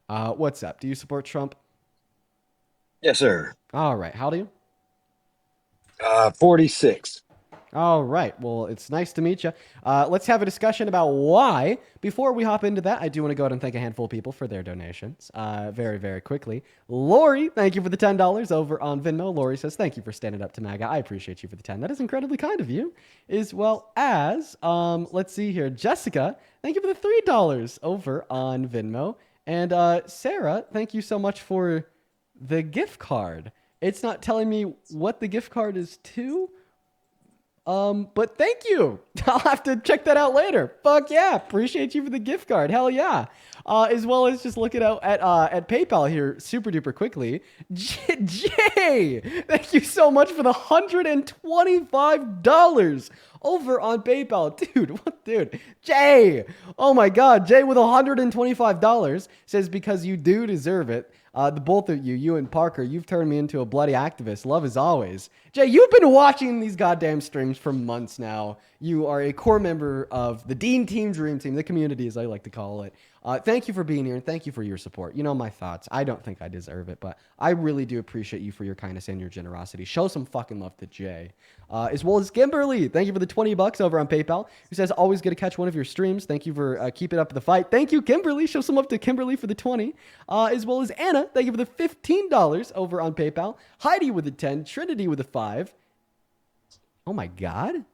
What's up? Do you support Trump? Yes, sir. All right. How do you? 46. All right. Well, it's nice to meet you. Let's have a discussion about why. Before we hop into that, I do want to go ahead and thank a handful of people for their donations. Very, very quickly. Lori, thank you for the $10 over on Venmo. Lori says, thank you for standing up to MAGA. I appreciate you for the 10. That is incredibly kind of you. As well as, let's see here. Jessica, thank you for the $3 over on Venmo. And Sarah, thank you so much for the gift card. It's not telling me what the gift card is to. But thank you. I'll have to check that out later. Fuck yeah. Appreciate you for the gift card. Hell yeah. As well as just looking out at PayPal here super duper quickly. Jay, thank you so much for the $125 over on PayPal. Dude? Jay. Oh my God. Jay with $125 says, because you do deserve it. The both of you, you and Parker, you've turned me into a bloody activist. Love as always. Jay, you've been watching these goddamn streams for months now. You are a core member of the Dean Team Dream Team, the community as I like to call it. Thank you for being here and thank you for your support. You know my thoughts. I don't think I deserve it, but I really do appreciate you for your kindness and your generosity. Show some fucking love to Jay. As well as Kimberly, thank you for the $20 over on PayPal, who says, always get to catch one of your streams. Thank you for keeping up the fight. Thank you, Kimberly. Show some love to Kimberly for the 20. As well as Anna, thank you for the $15 over on PayPal. Heidi with the 10. Trinity with the 5. Oh my God.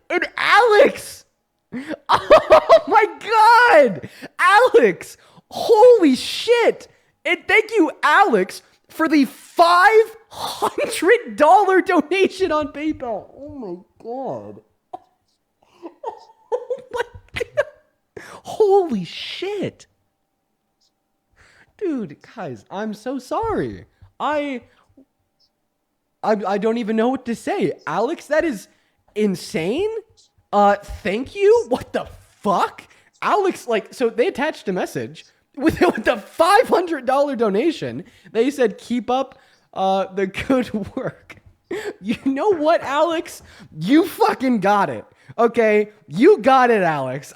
And Alex! Oh my God! Alex! Holy shit! And thank you, Alex, for the $500 donation on PayPal. Oh my God. Oh my God. Holy shit. Dude, guys, I'm so sorry. I I don't even know what to say. Alex, that is insane. Thank you. What the fuck? Alex, like, so they attached a message with the $500 donation. They said, keep up the good work. You know what, Alex? You fucking got it. Okay, you got it, Alex.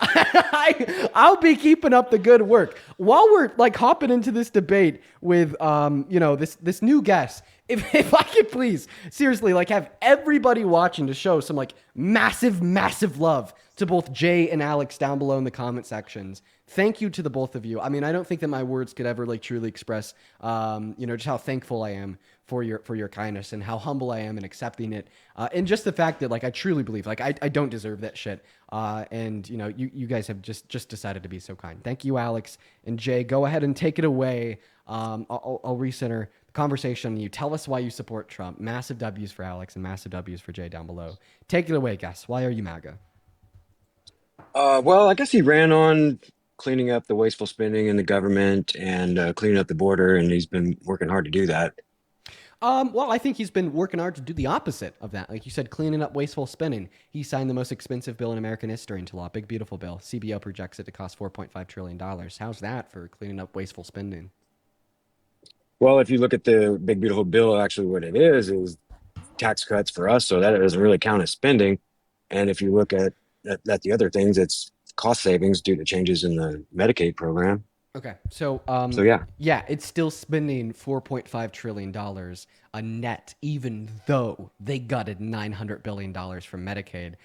I'll be keeping up the good work while we're like hopping into this debate with this new guest. If I could please seriously like have everybody watching to show some like massive love to both Jay and Alex down below in the comment sections. Thank you to the both of you. I mean, I don't think that my words could ever like truly express just how thankful I am for your kindness and how humble I am in accepting it. And just the fact that like I truly believe like I don't deserve that shit. And you guys have just decided to be so kind. Thank you, Alex and Jay. Go ahead and take it away. I'll recenter the conversation. You tell us why you support Trump. Massive W's for Alex and massive W's for Jay down below. Take it away, guys. Why are you MAGA? Well, I guess he ran on cleaning up the wasteful spending in the government and cleaning up the border, and he's been working hard to do that. Well, I think he's been working hard to do the opposite of that. Like you said, cleaning up wasteful spending. He signed the most expensive bill in American history into law. Big, beautiful bill. CBO projects it to cost $4.5 trillion. How's that for cleaning up wasteful spending? Well, if you look at the big beautiful bill, actually what it is tax cuts for us, so that doesn't really count as spending. And if you look at the other things, it's cost savings due to changes in the Medicaid program. Okay, so So yeah. yeah, it's still spending $4.5 trillion dollars a net, even though they gutted $900 billion from Medicaid,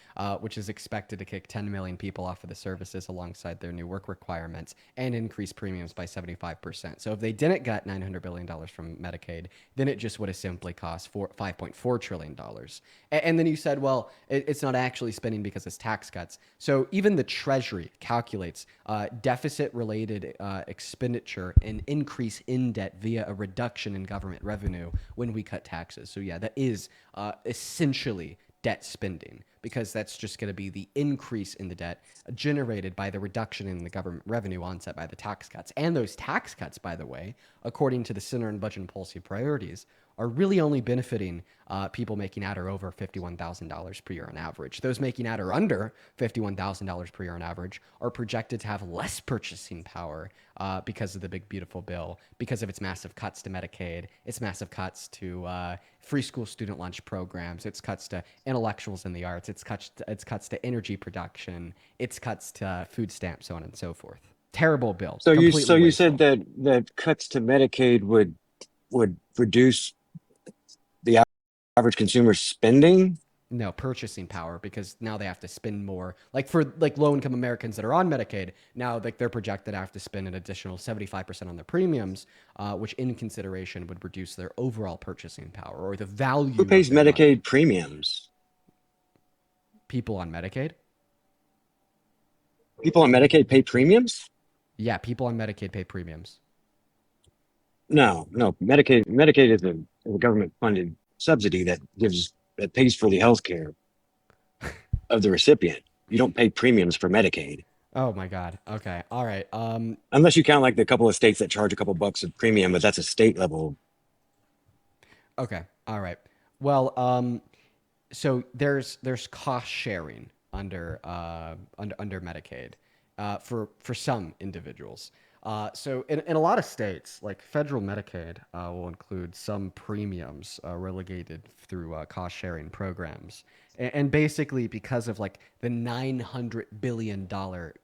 which is expected to kick 10 million people off of the services alongside their new work requirements and increase premiums by 75%. So if they didn't gut $900 billion from Medicaid, then it just would have simply cost $5.4 trillion. And then you said, well, it's not actually spending because it's tax cuts. So even the Treasury calculates deficit-related expenditure and increase in debt via a reduction in government revenue when we cut taxes. So yeah, that is essentially debt spending because that's just going to be the increase in the debt generated by the reduction in the government revenue onset by the tax cuts. And those tax cuts, by the way, according to the Center on Budget and Policy Priorities, are really only benefiting people making at or over $51,000 per year on average. Those making at or under $51,000 per year on average are projected to have less purchasing power because of the big, beautiful bill, because of its massive cuts to Medicaid, its massive cuts to free school student lunch programs, its cuts to intellectuals in the arts, its cuts to energy production, its cuts to food stamps, so on and so forth. Terrible bill, So completely you said wasteful. that cuts to Medicaid would reduce the average consumer spending. No, purchasing power, because now they have to spend more. Like for like low income Americans that are on Medicaid, now like they're projected to have to spend an additional 75% on their premiums, which in consideration would reduce their overall purchasing power or the Who value of pays their money. Medicaid premiums? People on Medicaid? People on Medicaid pay premiums? Yeah, people on Medicaid pay premiums. No, no. Medicaid is a government funded subsidy that pays for the health care of the recipient. You don't pay premiums for Medicaid Oh my God. Okay. All right. unless you count like the couple of states that charge a couple bucks of premium, but that's a state level. Okay. All right. Well, so there's cost sharing under Medicaid for some individuals. So in a lot of states, like federal Medicaid, will include some premiums relegated through cost sharing programs, and basically because of like the $900 billion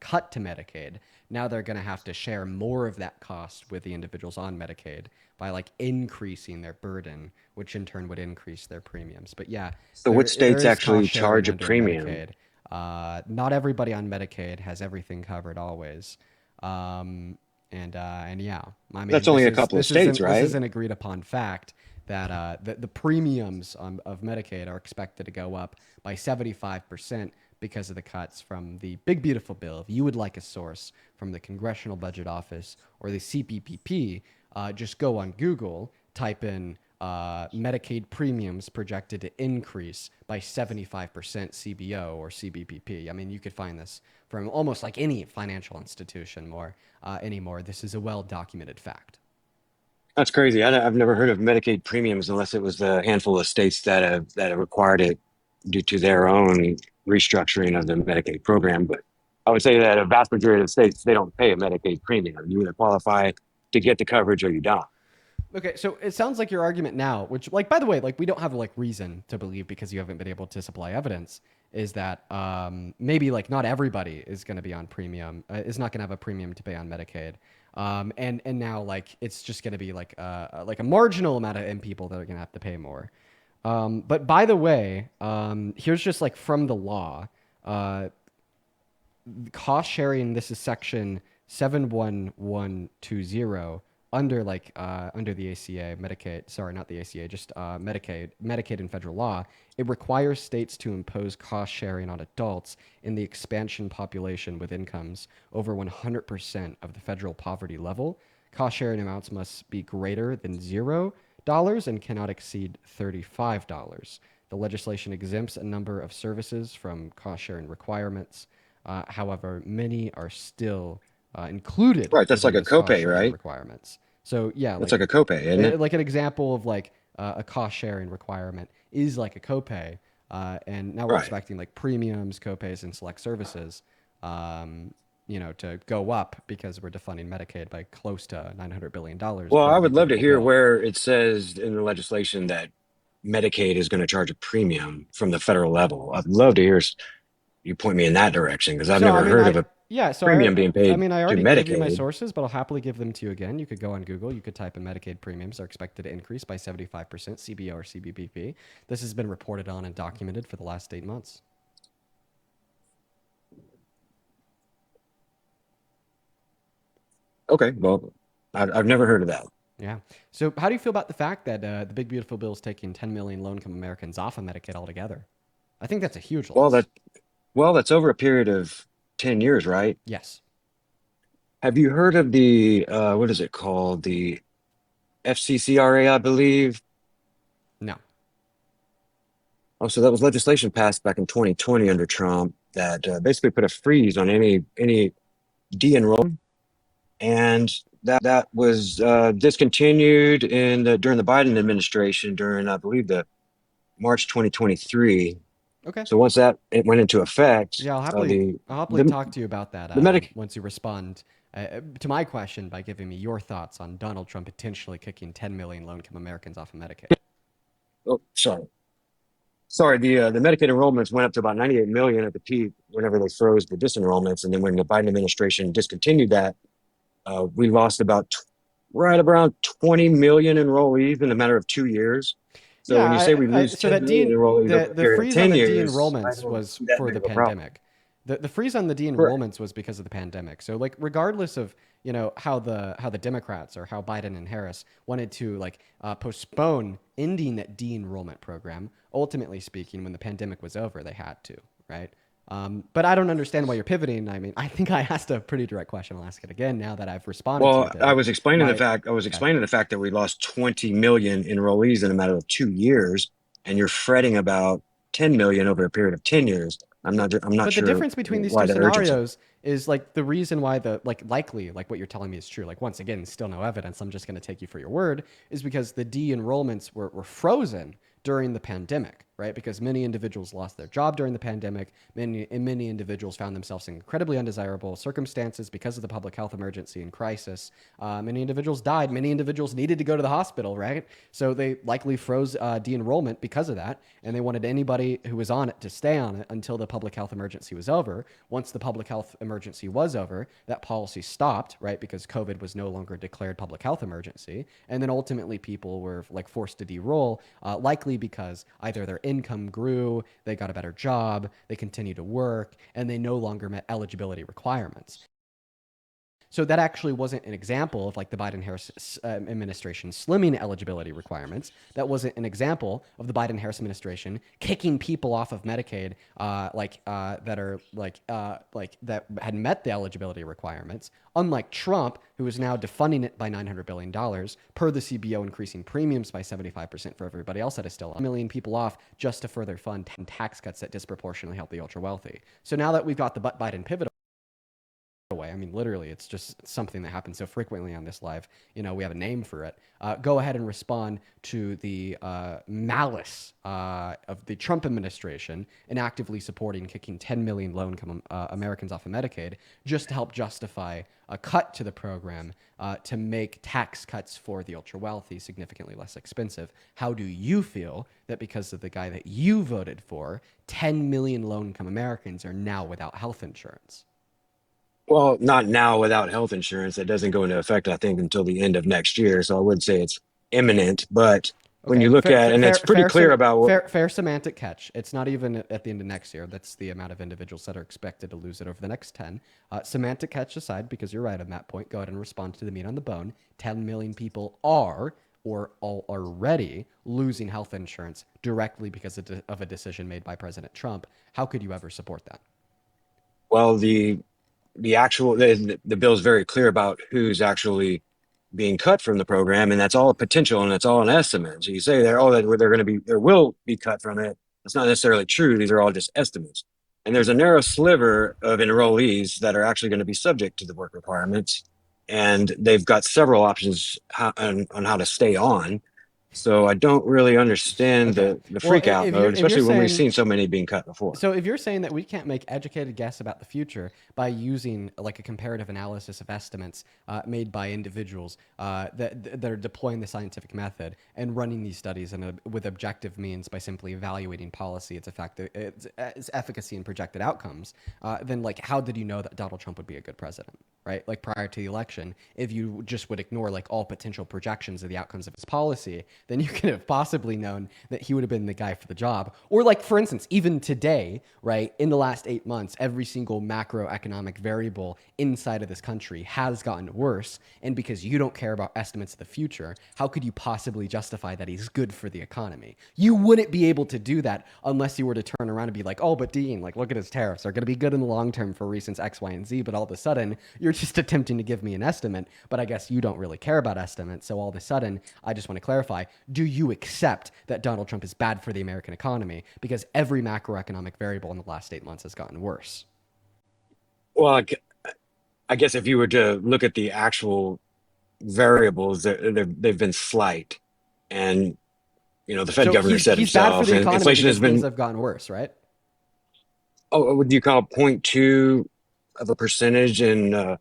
cut to Medicaid, now they're going to have to share more of that cost with the individuals on Medicaid by like increasing their burden, which in turn would increase their premiums. But yeah, So which there states is cost actually sharing charge a under premium? Medicaid. Not everybody on Medicaid has everything covered always. Um, and yeah, I That's mean only a couple of states, this right? is an agreed upon fact that the premiums of Medicaid are expected to go up by 75% because of the cuts from the big beautiful bill. If you would like a source from the Congressional Budget Office or the CPPP, just go on Google, type in Medicaid premiums projected to increase by 75% CBO or CBPP. I mean, you could find this from almost like any financial institution more anymore. This is a well documented fact. That's crazy. I've never heard of Medicaid premiums unless it was the handful of states that have required it due to their own restructuring of the Medicaid program. But I would say that a vast majority of states they don't pay a Medicaid premium. You either qualify to get the coverage or you don't. Okay, so it sounds like your argument now, which, like, by the way, like, we don't have like reason to believe because you haven't been able to supply evidence, is that maybe like not everybody is going to be on premium, is not going to have a premium to pay on Medicaid, and now like it's just going to be like a marginal amount of M people that are going to have to pay more. But by the way, here's just like from the law. Uh, Cost sharing, this is section 71120 under under the ACA, Medicaid, sorry, not the ACA, just Medicaid and federal law. It requires states to impose cost sharing on adults in the expansion population with incomes over 100% of the federal poverty level. Cost sharing amounts must be greater than $0 and cannot exceed $35. The legislation exempts a number of services from cost sharing requirements. However, many are still included Right. That's within like a those cost copay, sharing right? requirements. So yeah, That's like a copay, isn't it? like an example of like a cost sharing requirement is like a copay, and now we're Right. expecting like premiums, copays, and select services, to go up because we're defunding Medicaid by close to $900 billion Well, per I the would big love to beautiful hear bill. where it says in the legislation that Medicaid is going to charge a premium from the federal level. I'd love to hear you point me in that direction because I've So I never mean, heard of a premium being paid I to already gave you my Medicaid. sources, but I'll happily give them to you again. You could go on Google. You could type in Medicaid premiums are expected to increase by 75% CBO or CBPP. This has been reported on and documented for the last 8 months. Okay, well, I've never heard of that. Yeah. So how do you feel about the fact that the big beautiful bill is taking 10 million low-income Americans off of Medicaid altogether? I think that's a huge Well, loss. that's over a period of 10 years, right? Yes. Have you heard of the what is it called? The FCCRA, I believe. No. Oh, so that was legislation passed back in 2020 under Trump that basically put a freeze on any de-enrollment, and that was discontinued during the Biden administration during I believe the March 2023. Okay. So once that it went into effect, Yeah, I'll happily the talk to you about that the medic. once you respond to my question by giving me your thoughts on Donald Trump potentially kicking 10 million low-income Americans off of Medicaid. Oh, sorry. Sorry, the Medicaid enrollments went up to about 98 million at the peak whenever they froze the disenrollments, and then when the Biden administration discontinued that, we lost about right around 20 million enrollees in a matter of 2 years. So when you say we lose So 10 that million enrollees over a the period of freeze on 10 the years, I de-enrollments don't was see that for big the of a problem. pandemic. The freeze on the Correct. de-enrollments was because of the pandemic. So like regardless of how the Democrats or how Biden and Harris wanted to postpone ending that de-enrollment program, ultimately speaking, when the pandemic was over, they had to, right? But I don't understand why you're pivoting. I mean, I think I asked a pretty direct question. I'll ask it again now that I've responded to Well, it. Didn't I was okay. explaining the fact that we lost 20 million enrollees in a matter of 2 years, and you're fretting about 10 million over a period of 10 years. I'm not But the sure difference between these why two the urgency. scenarios is like the reason why the likely like what you're telling me is true. Like once again, still no evidence. I'm just going to take you for your word. Is because the de-enrollments were frozen during the pandemic, right? Because many individuals lost their job during the pandemic. Many individuals found themselves in incredibly undesirable circumstances because of the public health emergency and crisis. Many individuals died. Many individuals needed to go to the hospital, right? So they likely froze de-enrollment because of that, and they wanted anybody who was on it to stay on it until the public health emergency was over. Once the public health emergency was over, that policy stopped, right? Because COVID was no longer declared public health emergency, and then ultimately people were like forced to de-roll, likely because either their income grew, they got a better job, they continued to work, and they no longer met eligibility requirements. So that actually wasn't an example of like the Biden Harris administration slimming eligibility requirements. That wasn't an example of the Biden Harris administration kicking people off of Medicaid, that are like that had met the eligibility requirements. Unlike Trump, who is now defunding it by $900 billion per the CBO, increasing premiums by 75% for everybody else that is still a million people off just to further fund tax cuts that disproportionately help the ultra wealthy. So now that we've got the Biden pivot away. I mean, literally, it's just something that happens so frequently on this live. We have a name for it. Go ahead and respond to the malice of the Trump administration in actively supporting kicking 10 million low-income Americans off of Medicaid just to help justify a cut to the program to make tax cuts for the ultra-wealthy significantly less expensive. How do you feel that because of the guy that you voted for, 10 million low-income Americans are now without health insurance? Well, not now without health insurance. That doesn't go into effect, I think, until the end of next year. So I wouldn't say it's imminent, but when Okay, you look at, and it's pretty clear about what, fair semantic catch. It's not even at the end of next year. That's the amount of individuals that are expected to lose it over the next 10. Semantic catch aside, because you're right on that point, go ahead and respond to the meat on the bone. 10 million people are or are already losing health insurance directly because of a decision made by President Trump. How could you ever support that? well, the bill is very clear about who's actually being cut from the program, and that's all a potential and that's all an estimate. So you say there, oh, that they're going to be, there will be cut from it. That's not necessarily true. These are all just estimates. And there's a narrow sliver of enrollees that are actually going to be subject to the work requirements, and they've got several options on how to stay on. So I don't really understand Okay. the Well, freak out mode, if you're especially when we've saying seen so many being cut before. so if you're saying that we can't make educated guess about the future by using like a comparative analysis of estimates made by individuals that are deploying the scientific method and running these studies with objective means by simply evaluating policy, its efficacy and projected outcomes, then like how did you know that Donald Trump would be a good president? Right, like prior to the election, if you just would ignore like all potential projections of the outcomes of his policy, then you could have possibly known that he would have been the guy for the job. Or like, for instance, even today, right, in the last 8 months, every single macroeconomic variable inside of this country has gotten worse. And because you don't care about estimates of the future, how could you possibly justify that he's good for the economy? You wouldn't be able to do that unless you were to turn around and be like, oh, but Dean, like, look at his tariffs. They're going to be good in the long term for reasons X, Y, and Z. But all of a sudden, you're just attempting to give me an estimate. But I guess you don't really care about estimates. So all of a sudden, I just want to clarify, do you accept that Donald Trump is bad for the American economy because every macroeconomic variable in the last 8 months has gotten worse? Well, I guess if you were to look at the actual variables, they've been slight. And, the Fed So governor said he's bad for himself, the and economy inflation has because things been, have gotten worse, right? oh, what do you call 0.2 of a percentage in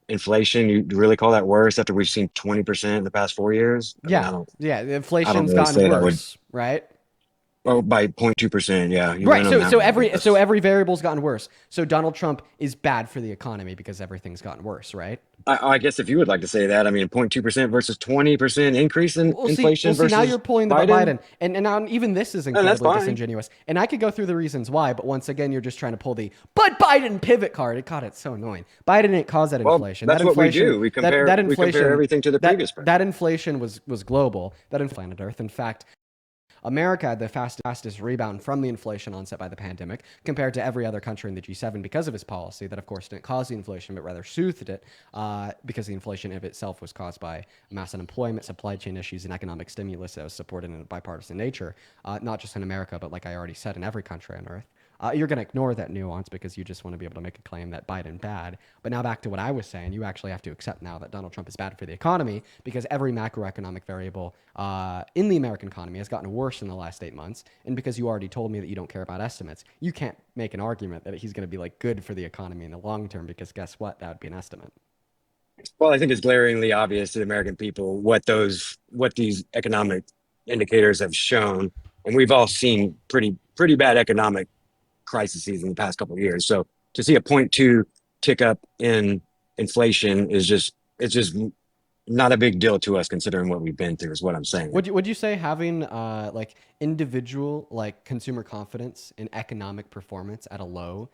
inflation? You really call that worse after we've seen 20% in the past 4 years? I mean, Yeah, yeah. The I don't inflation's really gotten say that would, worse, right? Oh, by 0.2%. Yeah, you Right. win on So that one, I so guess. every variable's gotten worse. So Donald Trump is bad for the economy because everything's gotten worse, right? I guess if you would like to say that, I mean, 0.2% versus 20% increase in We'll inflation see. Now you're versus pulling the Biden, Biden, and now even this is and that's incredibly fine. disingenuous. And I could go through the reasons why, but once again, you're just trying to pull the "but Biden" pivot card. God, it's so annoying. Biden didn't cause that Well, inflation. That that's what we inflation, do. We compare everything to the previous that president. inflation was global. That inflation planet Earth. In fact, America had the fastest rebound from the inflation onset by the pandemic compared to every other country in the G7 because of his policy that, of course, didn't cause the inflation, but rather soothed it because the inflation of itself was caused by mass unemployment, supply chain issues, and economic stimulus that was supported in a bipartisan nature, not just in America, but like I already said, in every country on earth. You're going to ignore that nuance because you just want to be able to make a claim that Biden bad. But now back to what I was saying, you actually have to accept now that Donald Trump is bad for the economy because every macroeconomic variable in the American economy has gotten worse in the last 8 months. And because you already told me that you don't care about estimates, you can't make an argument that he's going to be like good for the economy in the long term because guess what? That would be an estimate. Well, I think it's glaringly obvious to the American people what these economic indicators have shown, and we've all seen pretty bad economic crises in the past couple of years. So to see a point 0.2 tick up in inflation is just it's just not a big deal to us considering what we've been through. Is what I'm saying. Would you say having like individual like consumer confidence in economic performance at a low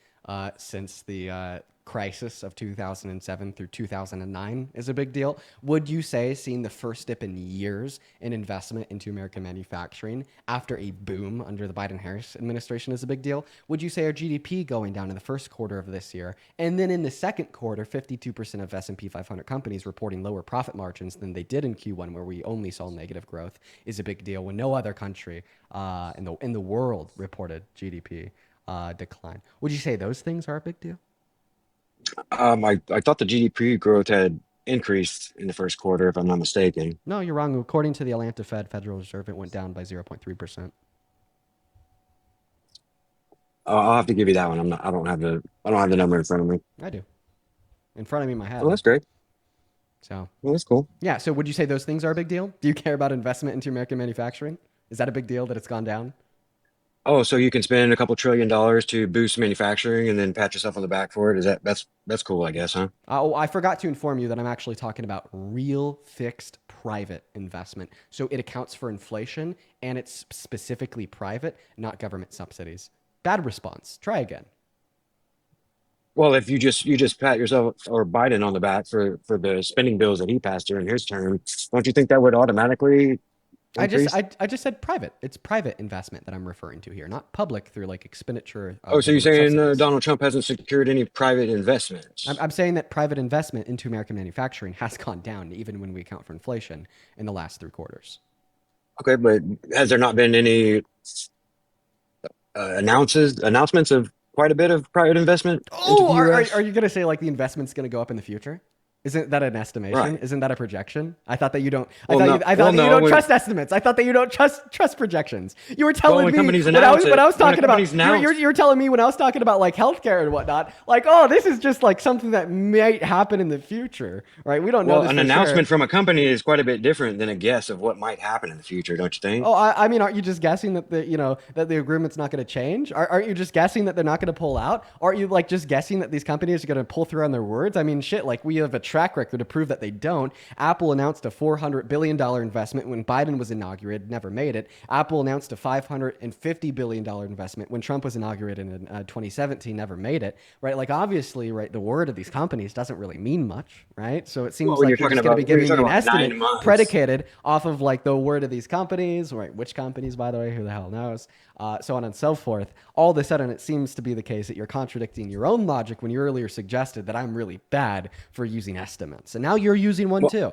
since the crisis of 2007 through 2009 is a big deal? Would you say seeing the first dip in years in investment into American manufacturing after a boom under the Biden Harris administration is a big deal? Would you say our GDP going down in the first quarter of this year and then in the second quarter 52% of S&P 500 companies reporting lower profit margins than they did in Q1 where we only saw negative growth is a big deal when no other country in the world reported GDP decline? Would you say those things are a big deal? I thought the GDP growth had increased in the first quarter, if I'm not mistaken. No, you're wrong. According to the Atlanta Federal Reserve, it went down by 0.3%. I'll have to give you that one. I don't have the number in front of me. I do. In front of me in my Well, head. that's great. So, Well, that's cool. yeah. So, would you say those things are a big deal? Do you care about investment into American manufacturing? Is that a big deal that it's gone down? Oh, so you can spend a couple $1 trillion to boost manufacturing and then pat yourself on the back for it? Is that's cool, I guess, huh? Oh, I forgot to inform you that I'm actually talking about real fixed private investment. So, it accounts for inflation and it's specifically private, not government subsidies. Bad response. Try again. Well, if you just pat yourself or Biden on the back for the spending bills that he passed during his term, don't you think that would automatically increase? I just said private. It's private investment that I'm referring to here, not public through like expenditure Oh, so you're government saying subsidies. Donald Trump hasn't secured any private investments? I'm saying that private investment into American manufacturing has gone down even when we account for inflation in the last 3 quarters. Okay, but has there not been any announcements of quite a bit of private investment into Oh, the are U.S.? you going to say like the investment's going to go up in the future? Isn't that an estimation? Right. Isn't that a projection? I thought that you don't. Well, no. I thought Well, that you no. don't trust estimates. I thought that you don't trust projections. You were Well, telling when me companies when I was when a talking about company's announced, you were telling me when I was talking about like healthcare and whatnot. Like, oh, this is just like something that might happen in the future, right? We don't know well, this an for sure. announcement from a company is quite a bit different than a guess of what might happen in the future, don't you think? Oh, I mean, aren't you just guessing that that the agreement's not going to change? Aren't you just guessing that they're not going to pull out? Aren't you like just guessing that these companies are going to pull through on their words? I mean, shit, like we have a track record to prove that they don't. Apple announced a $400 billion investment when Biden was inaugurated, never made it. Apple announced a $550 billion investment when Trump was inaugurated in 2017, never made it. Right? Like obviously, right, the word of these companies doesn't really mean much, right? So it Well, seems like you're just going to be when you're giving me talking an about estimate 9 months. predicated off of like the word of these companies, right? Which companies, by the way, who the hell knows? So on and so forth. All of a sudden, it seems to be the case that you're contradicting your own logic when you earlier suggested that I'm really bad for using estimates. And now you're using one Well, too.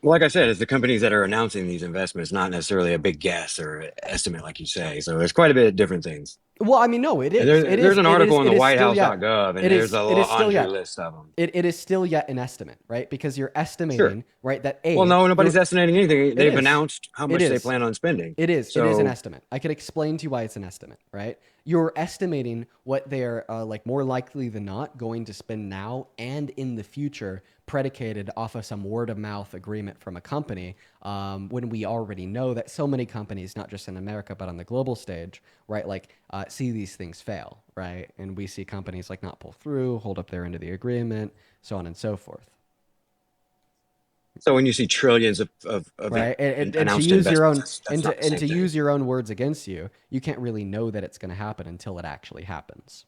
well, like I said, it's the companies that are announcing these investments, not necessarily a big guess or estimate, like you say. So there's quite a bit of different things. Well, I mean, no, it And is. It there's is. an It article is. on It the is still yet. whitehouse.gov, and there's a It is still laundry yet. list of them. It is still yet an estimate, right? Because you're Sure. estimating, right, that Well, A, no, nobody's estimating anything. it They've is. announced how It much they is. plan on spending. It is an So, estimate. I could explain to you why it's an estimate, right? You're estimating what they're like more likely than not going to spend now and in the future predicated off of some word of mouth agreement from a company, when we already know that so many companies, not just in America but on the global stage, right, like see these things fail, right, and we see companies like not pull through, hold up their end of the agreement, so on and so forth. So when you see trillions of Right, and to announced use your investments, own that's not the and same to thing. use your own words against you, you can't really know that it's going to happen until it actually happens.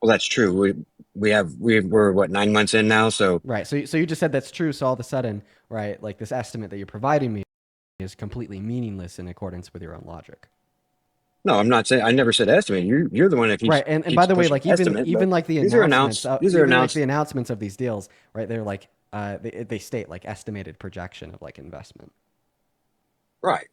Well, that's true. We're what, 9 months in now, so Right. So you just said that's true. So all of a sudden, right, like this estimate that you're providing me is completely meaningless in accordance with your own logic. no, I'm not saying, I never said estimate. You're the one that Right. And by keeps the way, pushing like estimate, but even like the these are announcements, announced. These are announced. of these deals, right? They're like they state like estimated projection of like investment. Right.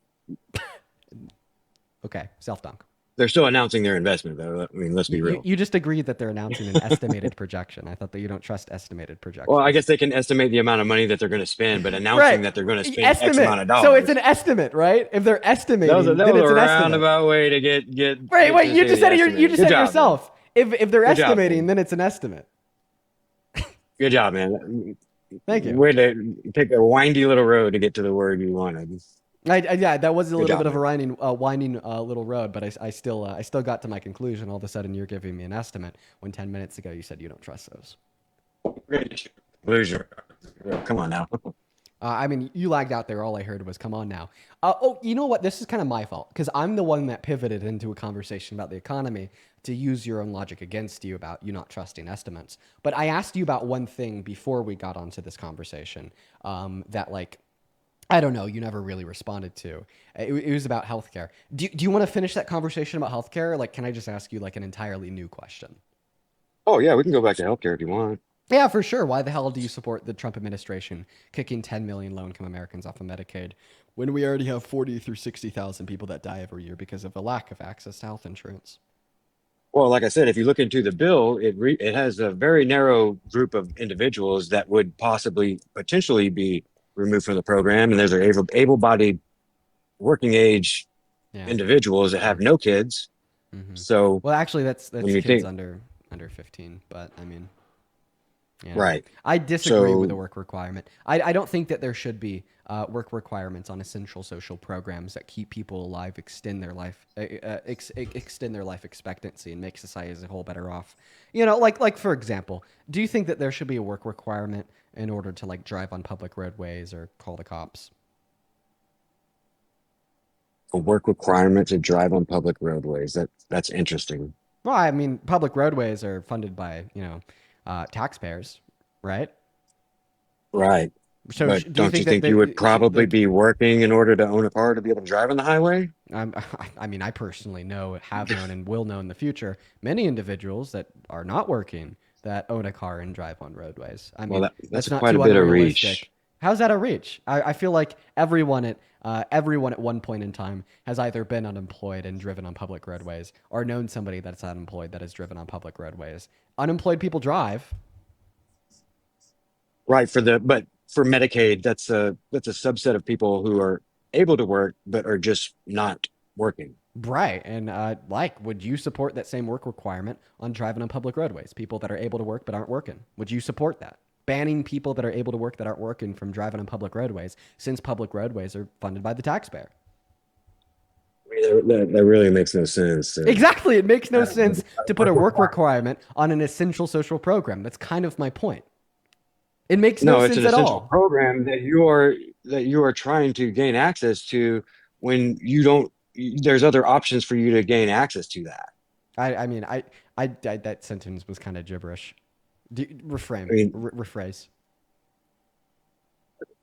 Okay, self dunk. They're still announcing their investment, though. I mean, let's be real. You just agreed that they're announcing an estimated projection. I thought that you don't trust estimated Well, I projections. guess they can estimate the amount of money that they're going to spend, but announcing Right. that they're going to spend X amount Estimate. of So it's an dollars. estimate, right? If they're estimating, That then was a it's an estimate. roundabout way to get Right. Wait, to you say just the said it. You estimate. just Good said it job, man. yourself. If they're Good job, estimating, man. then it's an estimate. Good job, man. Thank you. Way to take a windy little road to get to the word you wanted. Yeah, that was a Good little job, bit of a man. winding little road, but I still got to my conclusion. All of a sudden, you're giving me an estimate when 10 minutes ago you said you don't trust those. Loser. Come on now. I mean, you lagged out there. All I heard was, "Come on now." Oh, you know what? This is kind of my fault because I'm the one that pivoted into a conversation about the economy to use your own logic against you about you not trusting estimates. But I asked you about one thing before we got onto this conversation, that like I don't know, you never really responded to. It was about healthcare. Do you want to finish that conversation about healthcare? Like, can I just ask you like an entirely new question? Oh yeah, we can go back to healthcare if you want. Yeah, for sure. Why the hell do you support the Trump administration kicking 10 million low income Americans off of Medicaid when we already have 40 through 60,000 people that die every year because of a lack of access to health insurance? Well, like I said, if you look into the bill, it has a very narrow group of individuals that would possibly potentially be removed from the program, and those are able-bodied, working age Yeah. individuals that have no kids. Hmm. So Well, actually, when that's you kids think, under 15, but I mean, you know, right, I disagree with so a work requirement. I don't think that there should be work requirements on essential social programs that keep people alive, extend their life expectancy, and make society as a whole better off. You know, like for example, do you think that there should be a work requirement in order to like drive on public roadways or call the cops? a work requirement to drive on public roadways. That's interesting. Well, I mean, public roadways are funded by taxpayers, right? Right. So But do you don't you think that think you would probably like be working in order to own a car to be able to drive on the highway? I mean, I personally know, have known, and will know in the future many individuals that are not working that own a car and drive on roadways. I Well, mean, that's that's not quite a too bit of unrealistic. reach. How's that a reach? I feel like everyone at one point in time has either been unemployed and driven on public roadways or known somebody that's unemployed that has driven on public roadways. Unemployed people drive. Right, but for Medicaid, that's a subset of people who are able to work but are just not working. Right. And would you support that same work requirement on driving on public roadways? People that are able to work but aren't working. Would you support that? Banning people that are able to work that aren't working from driving on public roadways, since public roadways are funded by the taxpayer. I mean, that really makes no sense. Exactly. It makes no Have sense a to put a work work requirement. requirement on an essential social program. That's kind of my point. It makes no No, it's an sense at essential all. program that you are trying to gain access to when you don't. There's other options for you to gain access to that. I mean, that sentence was kind of gibberish. I Reframe, mean, rephrase.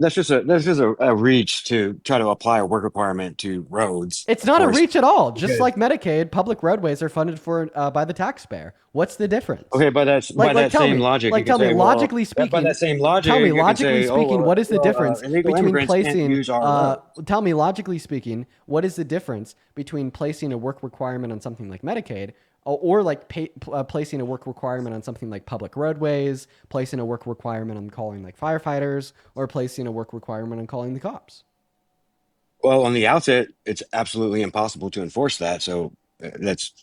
that's just a reach to try to apply a work requirement to roads, It's of not a course. reach at all. Just Because like Medicaid, public roadways are funded for by the taxpayer. What's the difference? okay, by that same logic, you can Tell me say, well, logically by that speaking, same tell me logic, you can logically say, oh, speaking, what is the difference illegal between immigrants can't placing? use our road. Tell me logically speaking, what is the difference between placing a work requirement on something like Medicaid, or like placing a work requirement on something like public roadways, placing a work requirement on calling like firefighters, or placing a work requirement on calling the cops? Well, on the outset, it's absolutely impossible to enforce that. So that's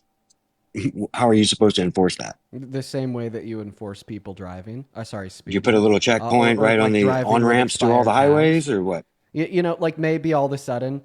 How are you supposed to enforce that? The same way that you enforce people driving. Sorry, Would you put a speeding. little checkpoint Or right on like the driving on with ramps to all the expired tags. highways, or what? You know, like maybe all of a sudden,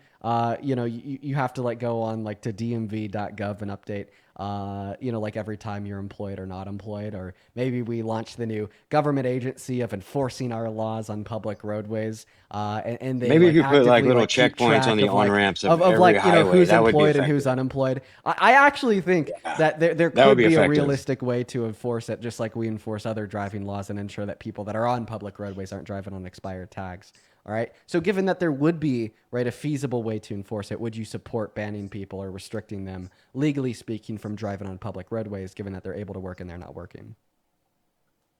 you have to like go on like to dmv.gov and update, like every time you're employed or not employed, or maybe we launch the new government agency of enforcing our laws on public roadways, and they Maybe if like you put like actively little like keep checkpoints on track the of on like ramps of of every like highway, who's that would be employed and who's effective. unemployed. I actually think Yeah, that there that would could be be a effective. realistic way to enforce it, just like we enforce other driving laws and ensure that people that are on public roadways aren't driving on expired tags. All right. So, given that there would be right a feasible way to enforce it, would you support banning people or restricting them, legally speaking, from driving on public roadways, given that they're able to work and they're not working?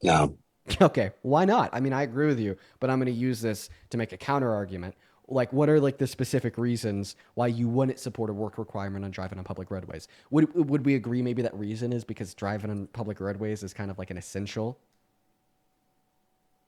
No. Okay, why not? I mean, I agree with you, but I'm going to use this to make a counter argument. Like, what are like the specific reasons why you wouldn't support a work requirement on driving on public roadways? Would we agree maybe that reason is because driving on public roadways is kind of like an essential?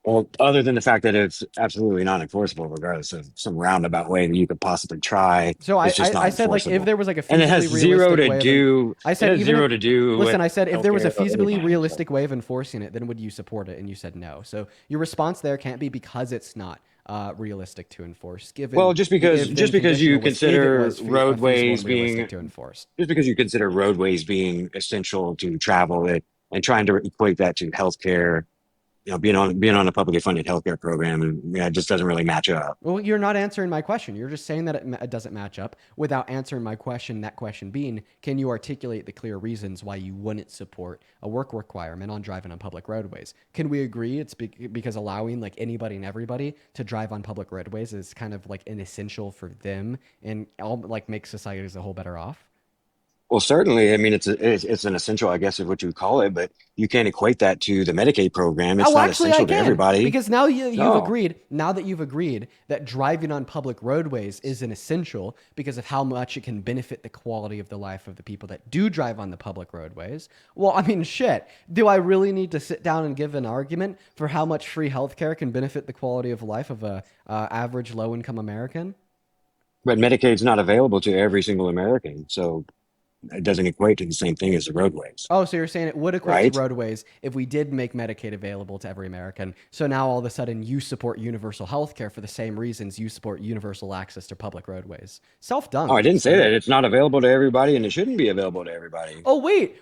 Well, other than the fact that it's absolutely not enforceable, regardless of some roundabout way that you could possibly try, So it's just I not said like if enforceable. there was like a And it has feasibly zero realistic to way of an do. I It said has even if zero to do with listen, I said if there was a healthcare or feasibly anything. So, realistic way of enforcing it, then would you support it? And you said no. So your response there can't be because it's not realistic to enforce, well, given the if just then because you conditional was if it consider was feasible roadways and realistic being to enforce. just because you consider roadways being essential to travel it and trying to equate that to healthcare, being on a publicly funded healthcare program, and yeah, it just doesn't really match up. Well, you're not answering my question. You're just saying that it doesn't match up without answering my question. That question being, can you articulate the clear reasons why you wouldn't support a work requirement on driving on public roadways? Can we agree it's because allowing like anybody and everybody to drive on public roadways is kind of like an essential for them and all like makes society as a whole better off? Well, certainly, I mean, it's an essential, I guess, is what you would call it, but you can't equate that to the Medicaid program. It's Oh, not actually, I essential to can everybody. because now you've No. agreed. Now that you've agreed that driving on public roadways is an essential because of how much it can benefit the quality of the life of the people that do drive on the public roadways. Well, I mean, shit. Do I really need to sit down and give an argument for how much free healthcare can benefit the quality of life of a average low income American? But Medicaid's not available to every single American, so it doesn't equate to the same thing as the roadways, Oh, so you're saying it would equate to right? roadways if we did make Medicaid available to every American. So now all of a sudden you support universal health care for the same reasons you support universal access to public roadways. Self Oh, I dunk, didn't say that. sir. It's not available to everybody, and it shouldn't be available to everybody, Oh, wait.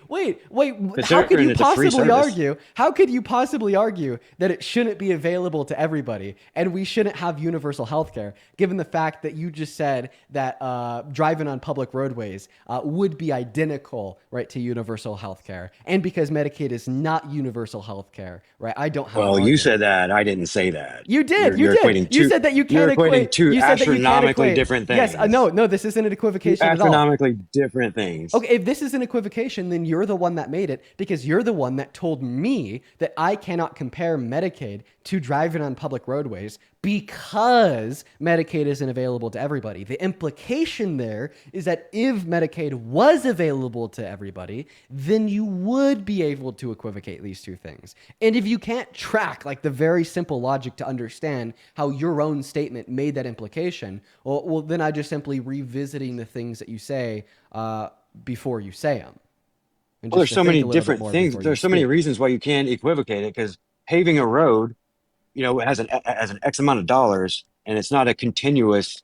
How could considering you it's a free possibly service. argue? How could you possibly argue that it shouldn't be available to everybody and we shouldn't have universal health care, given the fact that you just said that driving on public roadways would be identical, right, to universal health care? And because Medicaid is not universal health care, right, I don't have an Well, you said argument. that. I didn't say that. You did. You're You you're did. equating You two said that you can't you're equating equate. two You said that you can't astronomically equate. different Yes. things. No. This isn't an Two equivocation at all. astronomically different things. Okay, if this is an equivocation, then you're the one that made it because you're the one that told me that I cannot compare Medicaid to driving on public roadways because Medicaid isn't available to everybody. The implication there is that if Medicaid was available to everybody, then you would be able to equivocate these two things. And if you can't track like the very simple logic to understand how your own statement made that implication, well then I just simply revisiting the things that you say before you say them, and Well, just there's to so think many a little bit different more things. before you There's so many speak. reasons why you can't equivocate it because paving a road, has an X amount of dollars, and it's not a continuous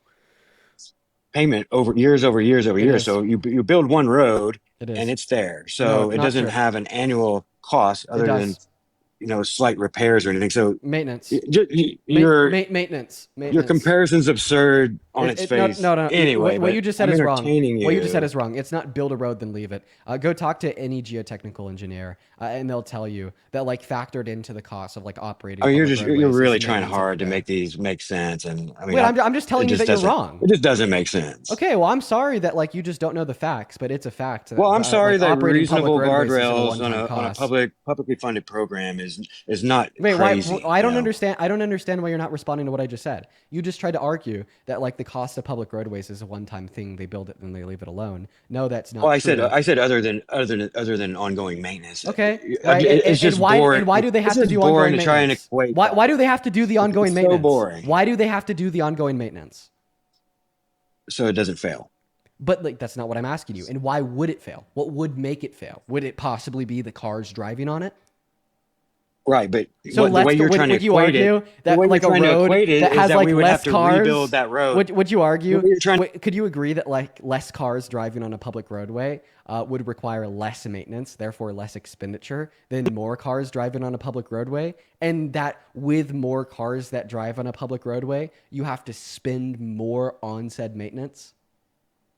payment over years, over years, over It years. is. So you build one road, It and is. it's there. No, So it not doesn't true. have an annual cost It other than does. slight repairs or anything. So Maintenance. Maintenance. your Maintenance. comparison's absurd on its No, face. no. Anyway, What but you just said I'm is wrong. entertaining What you just said you. is wrong. It's not build a road then leave it. Go talk to any geotechnical engineer, and they'll tell you that like factored into the cost of like operating I mean, public you're roadways is really trying maintenance of hard to repair. make these make sense, and I mean, Wait, I'm just it telling you just that you're doesn't wrong. it just doesn't make sense. Okay, well, I'm sorry that like you just don't know the facts, but it's a fact Well, that I'm sorry like that operating public reasonable roadways isn't a guardrails one-time on a cost. publicly funded program is not Wait, why? crazy, I don't understand. I don't understand why you're not responding to what I just said. You just tried to argue that like the cost of public roadways is a one-time thing. They build it, then they leave it alone. No, that's Well, not true. I said other than ongoing maintenance. Okay, right? It's just boring. And why do they It's have to just do boring ongoing to try and maintenance? equate that. Why do they have to do the ongoing It's so maintenance? boring, Why do they have to do the ongoing maintenance? so it doesn't fail. But like that's not what I'm asking you. And why would it fail? What would make it fail? Would it possibly be the cars driving on it? Right, but So what the way less you're trying to would you equate it, argue the that way you're like a trying to road equate it that is has that like we would have less to rebuild cars that road. would you The argue way you're trying, could you agree that like less cars driving on a public roadway would require less maintenance, therefore less expenditure than more cars driving on a public roadway, and that with more cars that drive on a public roadway, you have to spend more on said maintenance?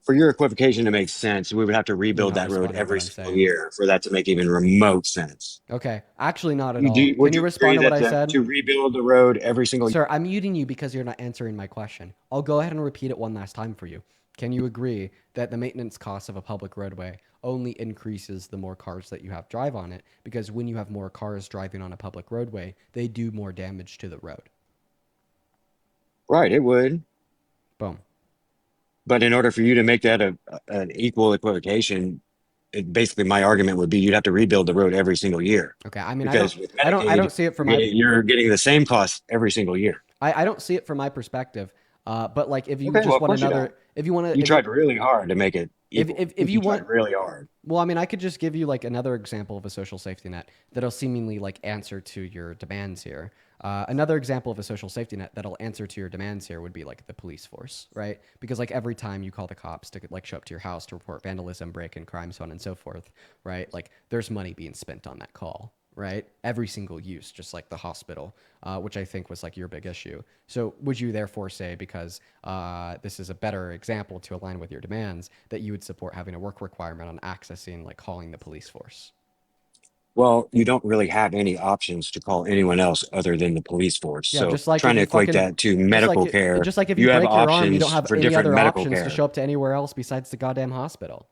for your equivocation to make sense, we would have to You're rebuild not that road responding to what every I'm single saying. year for that to make even remote sense. Okay, actually not at all. Can Would you you respond agree to what that I said? to rebuild the road every single year? Sir, I'm muting you because you're not answering my question. I'll go ahead and repeat it one last time for you. Can you agree that the maintenance cost of a public roadway only increases the more cars that you have drive on it? Because when you have more cars driving on a public roadway, they do more damage to the road. Right, it would. Boom. But in order for you to make that an equal equivocation, basically my argument would be you'd have to rebuild the road every single year Okay. I mean, because with I Medicaid, don't see it from my, you're getting the same cost every single year. I don't see it from my perspective. But like, if you Okay, well, just of want course you don't. another, if you want to, You tried really hard to make it equal. if You you tried want, really hard. well, I mean, I could just give you like another example of a social safety net that'll seemingly like answer to your demands here. Another example of a social safety net that'll answer to your demands here would be like the police force, right? Because like every time you call the cops to like show up to your house to report vandalism, break-in, crime, so on and so forth, right? Like there's money being spent on that call, right? Every single use, just like the hospital, which I think was like your big issue. So would you therefore say, because this is a better example to align with your demands, that you would support having a work requirement on accessing, like calling the police force? Well, you don't really have any options to call anyone else other than the police force. Yeah, So trying to equate that to medical care, just like if you you have break your arm, you don't options have for any different other medical options to care. show up to anywhere else besides the goddamn hospital.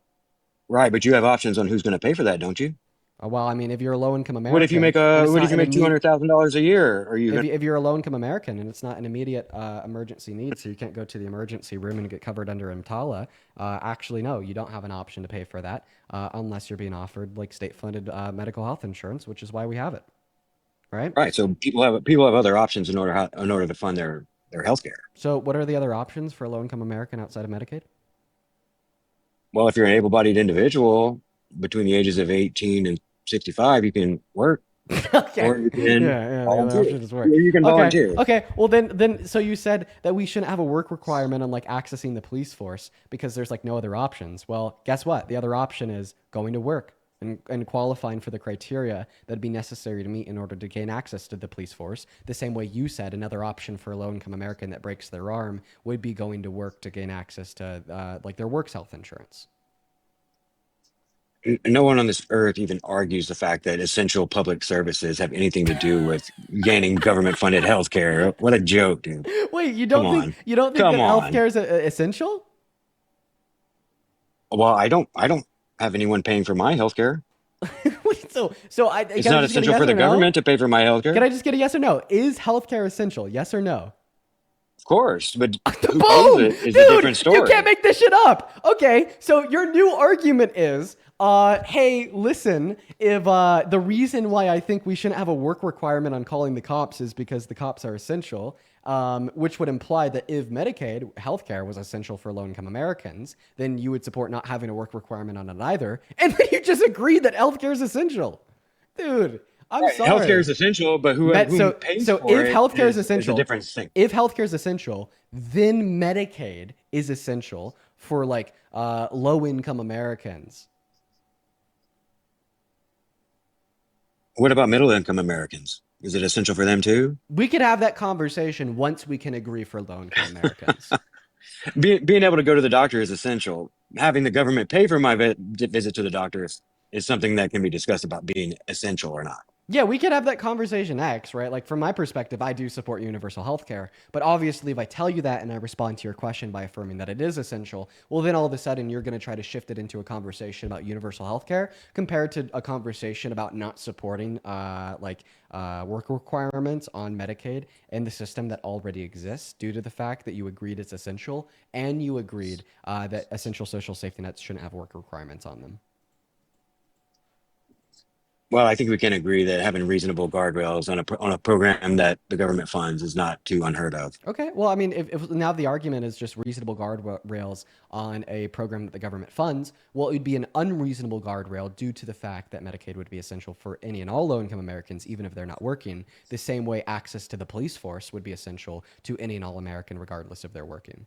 Right, but you have options on who's going to pay for that, don't you? Well, I mean, if you're a low income American and it's What if not you an make immediate, $200,000 a year? Are you going if you're a low income American and it's not an immediate emergency need, so you can't go to the emergency room and get covered under EMTALA, actually, no, you don't have an option to pay for that unless you're being offered like state funded medical health insurance, which is why we have it, right? right? So people have other options in order to fund their health care. So, what are the other options for a low income American outside of Medicaid? Well, if you're an able-bodied individual between the ages of 18 and 65, you can work Okay. or you can Yeah, the other volunteer. option is work. Or you can Okay. volunteer. Okay. Well, so you said that we shouldn't have a work requirement on like accessing the police force because there's like no other options. Well, guess what? The other option is going to work and qualifying for the criteria that'd be necessary to meet in order to gain access to the police force. The same way you said another option for a low income American that breaks their arm would be going to work to gain access to like their works health insurance. No one on this earth even argues the fact that essential public services have anything to do with gaining government-funded health care. What a joke, dude. Wait, Come on. you don't think Come that on. healthcare is essential? Well, I don't have anyone paying for my health care. Wait, I It's can I not just get a essential yes for the or no? government to pay for my health Can care. I just get a yes or no? Is healthcare essential? Yes or no? Of course, but who pays Boom! it is a Dude, different you can't story. make this shit up. Okay, so your new argument is, hey, listen, if the reason why I think we shouldn't have a work requirement on calling the cops is because the cops are essential, which would imply that if Medicaid healthcare was essential for low-income Americans, then you would support not having a work requirement on it either, and then you just agreed that healthcare is essential. Dude, I'm Right. Healthcare sorry. is essential, but who So pays for if it healthcare is is a essential, different thing. then Medicaid is essential for like low income Americans. What about middle income Americans? Is it essential for them too? We could have that conversation once we can agree for low income Americans. Being able to go to the doctor is essential. Having the government pay for my visit to the doctor is something that can be discussed about being essential or not. Yeah, we could have that conversation next, right? Like from my perspective, I do support universal healthcare, but obviously if I tell you that and I respond to your question by affirming that it is essential, well then all of a sudden you're going to try to shift it into a conversation about universal healthcare compared to a conversation about not supporting work requirements on Medicaid and the system that already exists due to the fact that you agreed it's essential and you agreed that essential social safety nets shouldn't have work requirements on them. Well, I think we can agree that having reasonable guardrails on a program that the government funds is not too unheard of. Okay. Well, I mean, if now the argument is just reasonable guardrails on a program that the government funds, well, it would be an unreasonable guardrail due to the fact that Medicaid would be essential for any and all low income Americans, even if they're not working, the same way access to the police force would be essential to any and all American, regardless if they're working.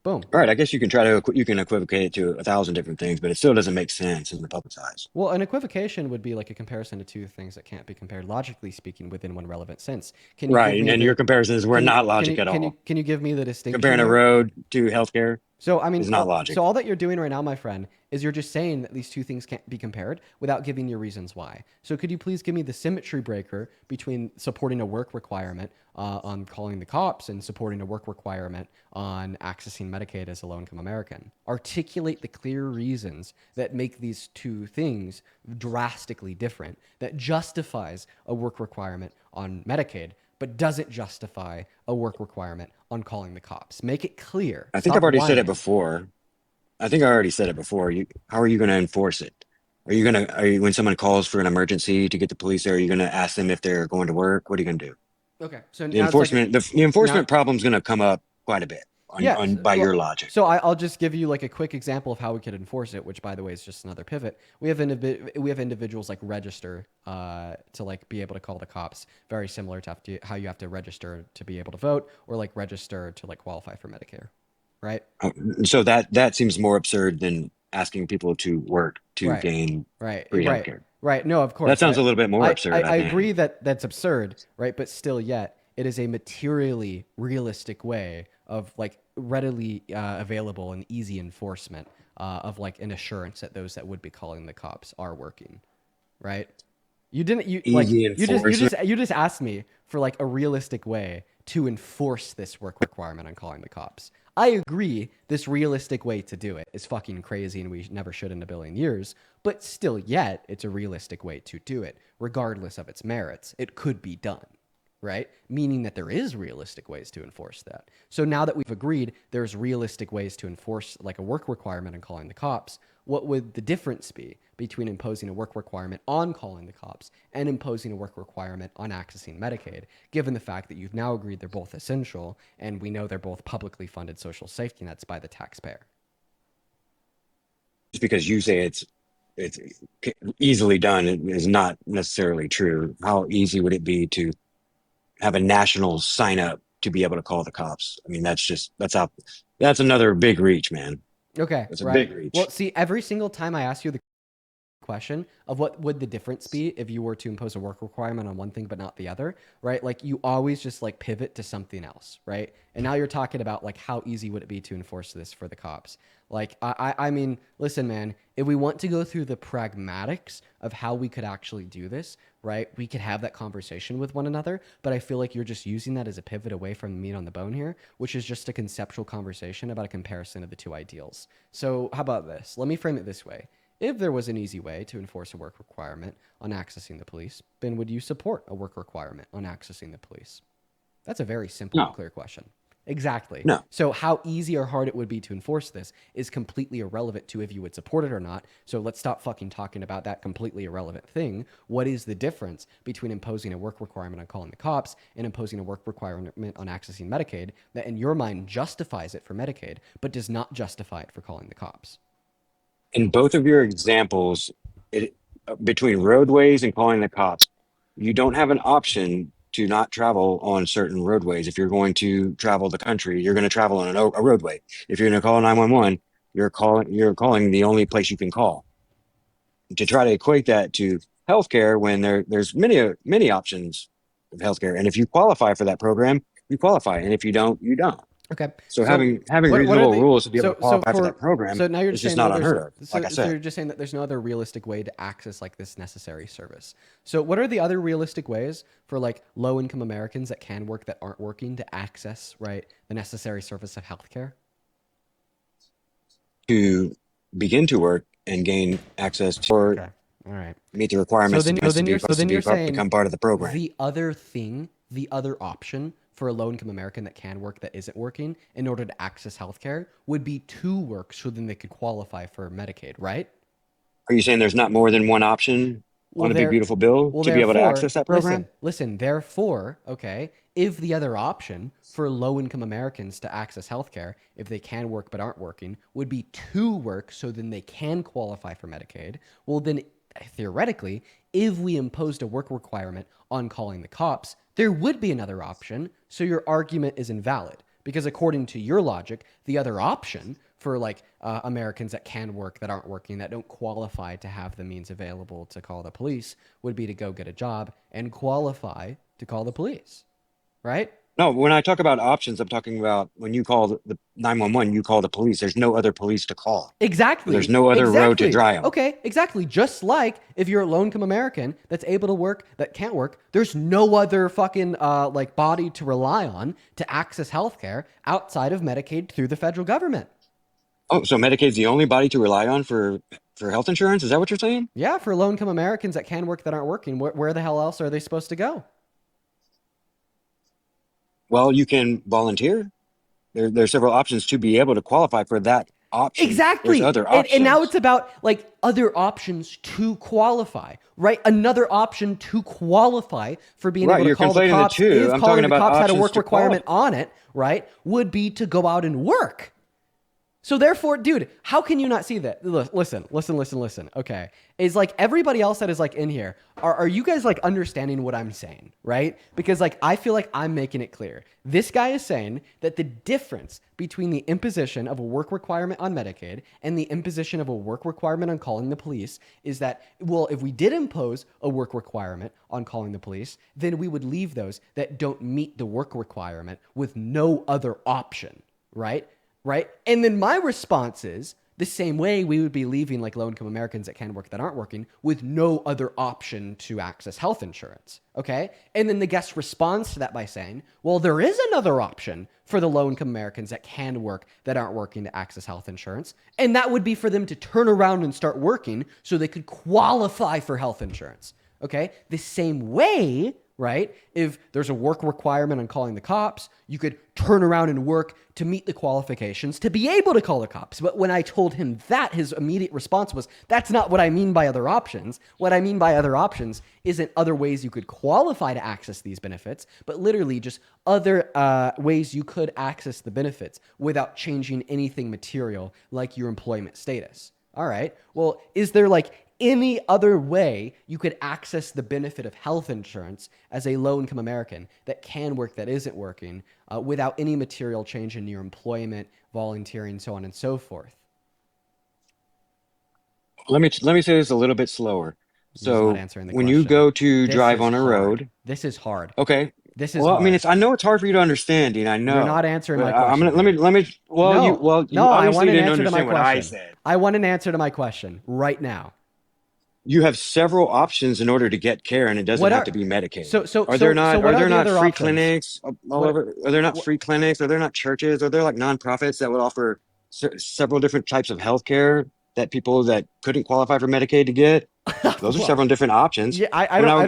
Boom. All right, I guess you can you can equivocate it to 1,000 different things, but it still doesn't make sense in the public's eyes. Well, an equivocation would be like a comparison to two things that can't be compared, logically speaking, within one relevant sense. Can you give Right, me and your the comparisons were can you not can logic you at can you all. can you give me the distinction Comparing a there? road to healthcare So I mean, is not logic. so all that you're doing right now, my friend, is you're just saying that these two things can't be compared without giving your reasons why. So could you please give me the symmetry breaker between supporting a work requirement on calling the cops and supporting a work requirement on accessing Medicaid as a low-income American? Articulate the clear reasons that make these two things drastically different, that justifies a work requirement on Medicaid but doesn't justify a work requirement on calling the cops. Make it clear. I think I've Stop already said it whining. before. I think I already said it before. How are you going to enforce it? When someone calls for an emergency to get the police there, are you going to ask them if they're going to work? What are you going to do? Okay, so The now it's like the now, enforcement problem is going to come up quite a bit yeah. on by your logic. So I'll just give you like a quick example of how we could enforce it, which by the way is just another pivot. We have individuals like register to like be able to call the cops, very similar to how you have to register to be able to vote, or like register to like qualify for Medicare, right? Uh, So that seems more absurd than asking people to work to Right, gain right, free right, healthcare. right. No, of That course. sounds a little bit more absurd, I I agree think. that that's absurd, right? But still, yet it is a materially realistic way of like readily available and easy enforcement of like an assurance that those that would be calling the cops are working, right? You didn't you like Easy enforcement. you just asked me for like a realistic way to enforce this work requirement on calling the cops. I agree this realistic way to do it is fucking crazy and we never should in a billion years, but still yet it's a realistic way to do it regardless of its merits. It could be done, right? Meaning that there is realistic ways to enforce that. So now that we've agreed there's realistic ways to enforce like a work requirement on calling the cops, what would the difference be between imposing a work requirement on calling the cops and imposing a work requirement on accessing Medicaid, given the fact that you've now agreed they're both essential and we know they're both publicly funded social safety nets by the taxpayer? Just because you say it's easily done is not necessarily true. How easy would it be to have a national sign up to be able to call the cops? I mean, that's another big reach, man. Okay, That's a right. big Well, reach. see, every single time I ask you the question of what would the difference be if you were to impose a work requirement on one thing but not the other, right? Like you always just like pivot to something else, right? And now you're talking about like how easy would it be to enforce this for the cops? Like I mean, listen, man, if we want to go through the pragmatics of how we could actually do this, right? We could have that conversation with one another, but I feel like you're just using that as a pivot away from the meat on the bone here, which is just a conceptual conversation about a comparison of the two ideals. So how about this? Let me frame it this way. If there was an easy way to enforce a work requirement on accessing the police, then would you support a work requirement on accessing the police? That's a very simple and No, clear question. Exactly. no. So, how easy or hard it would be to enforce this is completely irrelevant to if you would support it or not. So, let's stop fucking talking about that completely irrelevant thing. What is the difference between imposing a work requirement on calling the cops and imposing a work requirement on accessing Medicaid that, in your mind, justifies it for Medicaid, but does not justify it for calling the cops? In both of your examples, it between roadways and calling the cops, you don't have an option to not travel on certain roadways. If you're going to travel the country, you're going to travel on a roadway. If you're going to call 911, you're calling the only place you can call. To try to equate that to healthcare when there's many options of healthcare, and if you qualify for that program, you qualify, and if you don't, you don't. Okay. So So having what are reasonable the rules to be able to so qualify for for that program so now you're is just just saying not that there's unheard of. Like I so said. you're just saying that there's no other realistic way to access like this necessary service. So what are the other realistic ways for like low income Americans that can work that aren't working to access right the necessary service of healthcare? To begin to work and gain access to or Okay. All right. meet the requirements So then you're saying become part of the program. the other thing, the other option for a low income American that can work that isn't working in order to access healthcare would be to work so then they could qualify for Medicaid, right? Are you saying there's not more than one option? Well, on the big there, beautiful bill well, to be able to therefore, access that program? listen, therefore, okay, if the other option for low income Americans to access healthcare, if they can work but aren't working, would be to work so then they can qualify for Medicaid, well, then theoretically, if we imposed a work requirement on calling the cops, there would be another option. So your argument is invalid because according to your logic, the other option for like Americans that can work that aren't working that don't qualify to have the means available to call the police would be to go get a job and qualify to call the police, right? No, when I talk about options, I'm talking about when you call the 911, you call the police. There's no other police to call. There's Exactly. no other road to Exactly. dry on. Okay, exactly. Just like if you're a low income American that's able to work, that can't work, there's no other fucking like body to rely on to access healthcare outside of Medicaid through the federal government. Oh, so Medicaid's the only body to rely on for health insurance? Is that what you're saying? Yeah, for low income Americans that can work that aren't working, where the hell else are they supposed to go? Well, you can volunteer. There's several options to be able to qualify for that option. There's Exactly. other And now it's options. about like other options to qualify, right? Another option to qualify for being Right, able to you're call the conflating the cops two. if I'm calling talking the about cops had a options work to requirement qualify. on it, right? Would be to go out and work. So therefore, dude, how can you not see that? Listen. Okay. Is like everybody else that is like in here, are you guys like understanding what I'm saying, right? Because like I feel like I'm making it clear. This guy is saying that the difference between the imposition of a work requirement on Medicaid and the imposition of a work requirement on calling the police is that, well, if we did impose a work requirement on calling the police, then we would leave those that don't meet the work requirement with no other option, right? Right? And then my response is the same way we would be leaving like low income Americans that can work that aren't working with no other option to access health insurance. Okay. And then the guest responds to that by saying, well, there is another option for the low income Americans that can work that aren't working to access health insurance. And that would be for them to turn around and start working so they could qualify for health insurance. Okay. The same way, right? If there's a work requirement on calling the cops, you could turn around and work to meet the qualifications to be able to call the cops. But when I told him that, his immediate response was, that's not what I mean by other options. What I mean by other options isn't other ways you could qualify to access these benefits, but literally just other ways you could access the benefits without changing anything material like your employment status. All right. Well, is there like any other way you could access the benefit of health insurance as a low income American that can work that isn't working without any material change in your employment, volunteering, so on and so forth? Let me say this a little bit slower. You're just not So answering the when you question. go to This drive is on a hard. road, This is hard. okay. This is Well, I mean, hard. I know it's hard for you to understand, Dean. I You're not know, answering but my question, dude. No, well, you no, I obviously want an didn't answer to my understand what I question. said. I want an answer to my question right now. You have several options in order to get care, and it doesn't What have are to be Medicaid. so so Are there so so not, what are are there the not other free options? clinics all What, over? Are there not what free clinics? Are there not churches? Are there like nonprofits that would offer several different types of healthcare that people that couldn't qualify for Medicaid to get? Those are well, several different options. yeah,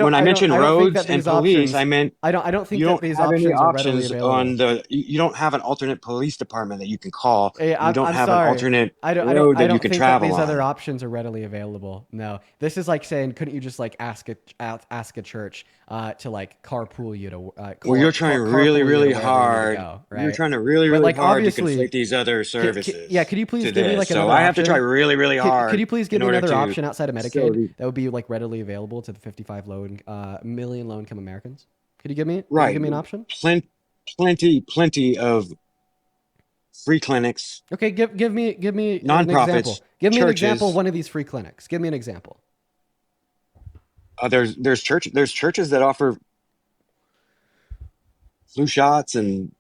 When I mentioned I don't think roads that and these police, I options meant I don't think you that don't these have any options are readily options on available. you don't have an alternate police department that you can call, Hey, and you don't I'm have an sorry. alternate road I that you don't can think that travel these other on. options are readily available. No, this is like saying, couldn't you just like ask a church to like carpool you to Well, you're trying really, carpool you to really wherever you need to hard. go, You're right? trying to really, But really like hard to obviously, conflate these other yeah, services could you please to give me this. like So another I have to try option? really, really Could hard you please in give me order another to option outside of show Medicaid the that would be like readily available to the 55 million low income Americans? Could you right. give me an option? Plenty of free clinics, Okay, give me an nonprofits, example. Give me an example of churches. one of these free clinics. Give me an example. There's churches that offer flu shots and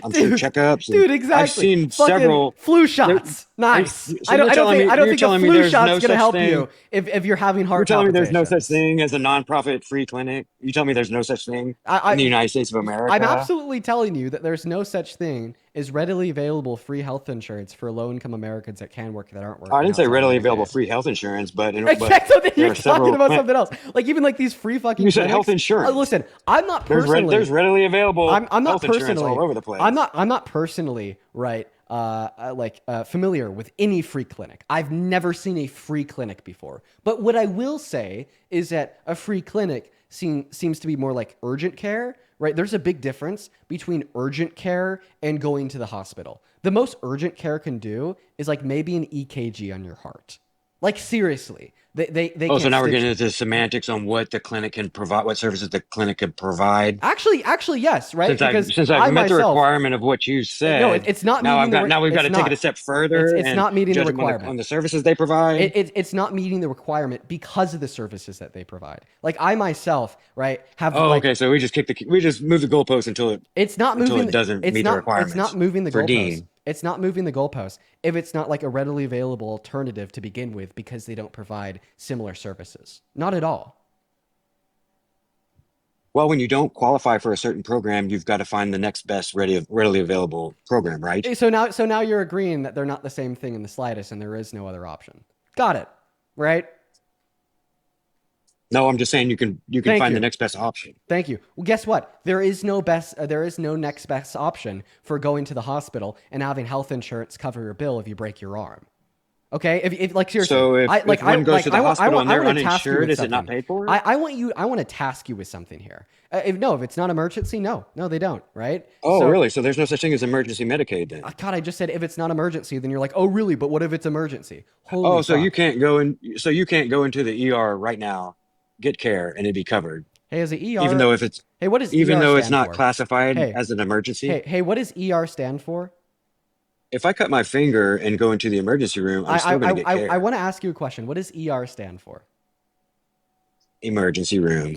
I'm sure dude, checkups, and dude, I've exactly. seen Fucking several. flu There, shots. Nice. so I don't you're think a telling me flu there's shot's no gonna such help thing. you if you're having You're heart telling me there's no such palpitations. thing as a nonprofit free clinic. You tell me there's no such thing in the I United States of I'm America. absolutely telling you that there's no such thing as readily available free health insurance for low income Americans that can work that aren't I working didn't say outside of readily available Medicaid. free health insurance, but Exactly. So then there you're are talking several. about something else. Like even like these free fucking You said health clinics. insurance. Listen, I'm not personally. There's readily available I'm not health insurance all personally. over the place. I'm not personally right familiar with any free clinic. I've never seen a free clinic before. But what I will say is that a free clinic seems to be more like urgent care, right? There's a big difference between urgent care and going to the hospital. The most urgent care can do is like maybe an EKG on your heart. Like seriously, they Oh, so can't now we're stitch. getting into the semantics on what the clinic can provide, what services the clinic can provide. Actually, yes, right? Because Since I've I met the myself, requirement of what you no, said, it's not meeting the. now we've got It's to take it a not. step further It's and not meeting the judge them requirement. on the services they provide. It's not meeting the requirement because of the services that they provide. Like I myself, right, have Oh, like okay. So we just move the goalpost it's not until it moving. doesn't meet the It's not requirements moving the for goalposts. Dean. It's not moving the goalposts if it's not like a readily available alternative to begin with because they don't provide similar services. Not at all. Well, when you don't qualify for a certain program, you've got to find the next best readily available program, right? So now you're agreeing that they're not the same thing in the slightest, and there is no other option. Got it, right? No, I'm just saying you can Thank find the you. next best option. Thank you. Well, guess what? There is no best. There is no next best option for going to the hospital and having health insurance cover your bill if you break your arm. Okay, if like seriously, So if one goes to the hospital and I they're want to task you uninsured, with is it not something. paid for? I want to task you with something here. If it's not emergency, no, they don't. Right? Oh, So, really? So there's no such thing as emergency Medicaid then? God, I just said if it's not emergency, then you're like, oh, really? But what if it's emergency? Holy Oh, so fuck! you can't go into the ER right now, get care, and it'd be covered, Hey, is it even ER? though if it's Hey, what does even ER though it's stand not for? classified Hey, as an emergency. hey, what does ER stand for? If I cut my finger and go into the emergency room, I'm still going to get I care. want to ask you a question. What does ER stand for? Emergency room.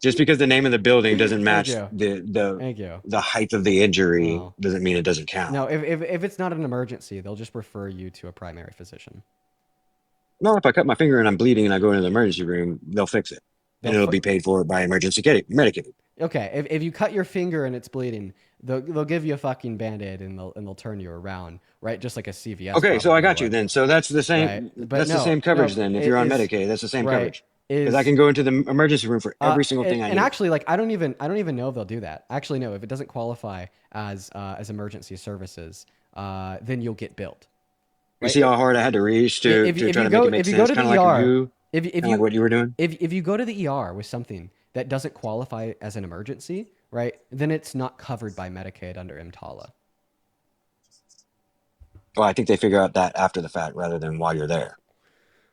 Just because the name of the building doesn't Thank match you. Thank you. the height of the injury Oh. doesn't mean it doesn't count. No, if it's not an emergency, they'll just refer you to a primary physician. No, if I cut my finger and I'm bleeding and I go into the emergency room, they'll fix it, and They'll it'll be paid for by Medicaid. okay, if you cut your finger and it's bleeding, they'll give you a fucking band-aid and they'll turn you around, right? Just like a CVS Okay, so I probably got you would. then. So Right? But that's the no, same coverage then. If it you're on is Medicaid, that's the same right. coverage because I Is can go into the emergency room for every single thing I and need. actually like I don't even know if they'll do that. Actually, no, if it doesn't qualify as emergency services, then you'll get billed. You Right? see how hard I had to reach to try to make it make If you go sense, to kind of the like ER, you, if kind of like you what you were doing. if you go to the ER with something that doesn't qualify as an emergency, right? Then it's not covered by Medicaid under EMTALA. Well, I think they figure out that after the fact rather than while you're there.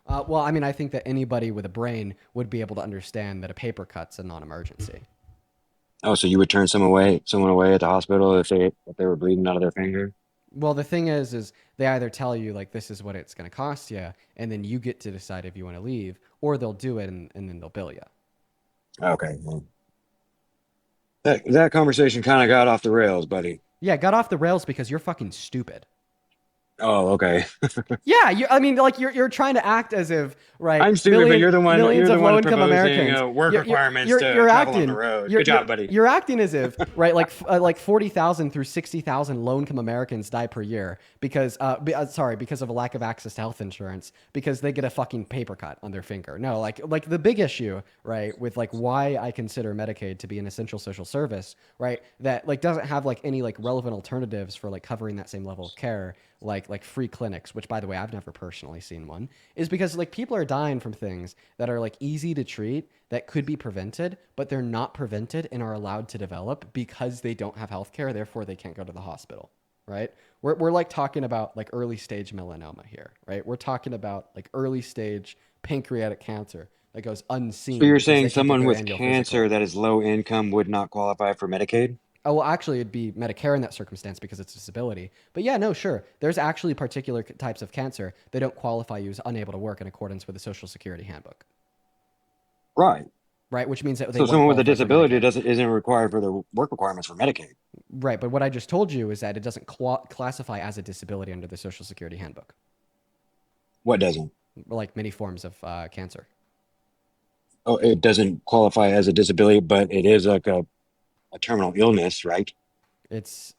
Well, I mean, I think that anybody with a brain would be able to understand that a paper cut's a non-emergency. Oh, so you would turn someone away at the hospital if they were bleeding out of their finger? Well, the thing is they either tell you like this is what it's going to cost you, and then you get to decide if you want to leave, or they'll do it and then they'll bill you. Okay. Well, that conversation kind of got off the rails, buddy. Yeah, got off the rails because you're fucking stupid. Oh, okay. Yeah, I mean, like you're trying to act as if right I'm stupid, but millions you're the of low one income proposing Americans. work requirements to You're travel on the acting road. Good job, buddy. you're acting as if right like 40,000 through 60,000 low income Americans die per year because because of a lack of access to health insurance because they get a fucking paper cut on their finger. No, like the big issue right with like why I consider Medicaid to be an essential social service right that like doesn't have like any like relevant alternatives for like covering that same level of care like free clinics, which by the way I've never personally seen one, is because like people are dying from things that are like easy to treat that could be prevented, but they're not prevented and are allowed to develop because they don't have health care, therefore they can't go to the hospital. Right? We're like talking about like early stage melanoma here, right? We're talking about like early stage pancreatic cancer that goes So unseen you're because saying they can't get someone their with annual physical. cancer that is low income would not qualify for Medicaid? Oh, well, actually, it'd be Medicare in that circumstance because it's a disability. But yeah, no, sure. There's actually particular types of cancer that don't qualify you as unable to work in accordance with the Social Security handbook, Right. right? Which means that they So wouldn't someone with a qualify for disability Medicare. isn't required for the work requirements for Medicaid. Right. But what I just told you is that it doesn't classify as a disability under the Social Security handbook, What doesn't? like many forms of cancer. Oh, it doesn't qualify as a disability, but it is like a terminal illness, right? It's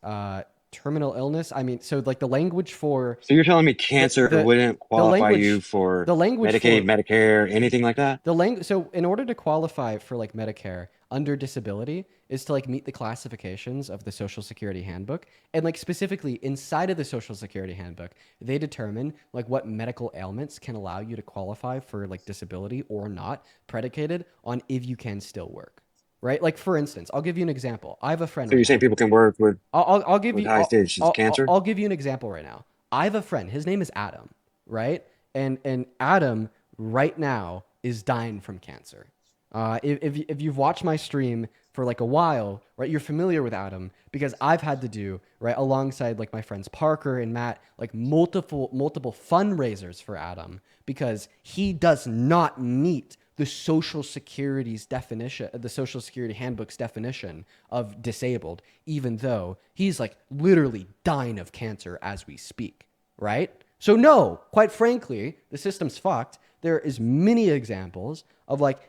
terminal illness. I mean, so like the language for So you're telling me the cancer the wouldn't the qualify you language for the language Medicaid, for Medicare, anything like that? so in order to qualify for like Medicare under disability is to like meet the classifications of the Social Security handbook, and like specifically inside of the Social Security handbook they determine like what medical ailments can allow you to qualify for like disability or not, predicated on if you can still work, right? Like for instance, I'll give you an example. I have a friend So right you're saying now. people can work I'll give with you high stage cancer? I'll give you an example right now. I have a friend. His name is Adam, right? And Adam right now is dying from cancer. If you've watched my stream for like a while, right, you're familiar with Adam because I've had to do right alongside like my friends Parker and Matt like multiple fundraisers for Adam because he does not meet the Social Security's definition, the Social Security handbook's definition of disabled, even though he's like literally dying of cancer as we speak, right? So no, quite frankly, the system's fucked. There is many examples of like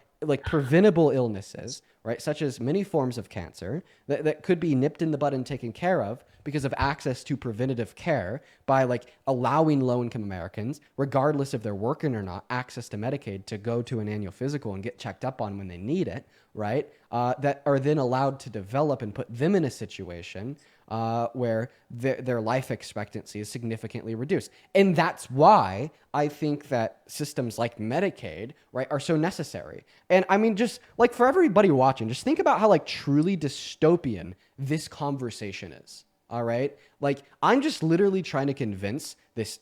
preventable illnesses, right, such as many forms of cancer that could be nipped in the bud and taken care of because of access to preventative care by like allowing low-income Americans, regardless if they're working or not, access to Medicaid to go to an annual physical and get checked up on when they need it, right? That are then allowed to develop and put them in a situation where their life expectancy is significantly reduced. And that's why I think that systems like Medicaid, right, are so necessary. And I mean, just like for everybody watching, just think about how like truly dystopian this conversation is. All right. Like I'm just literally trying to convince this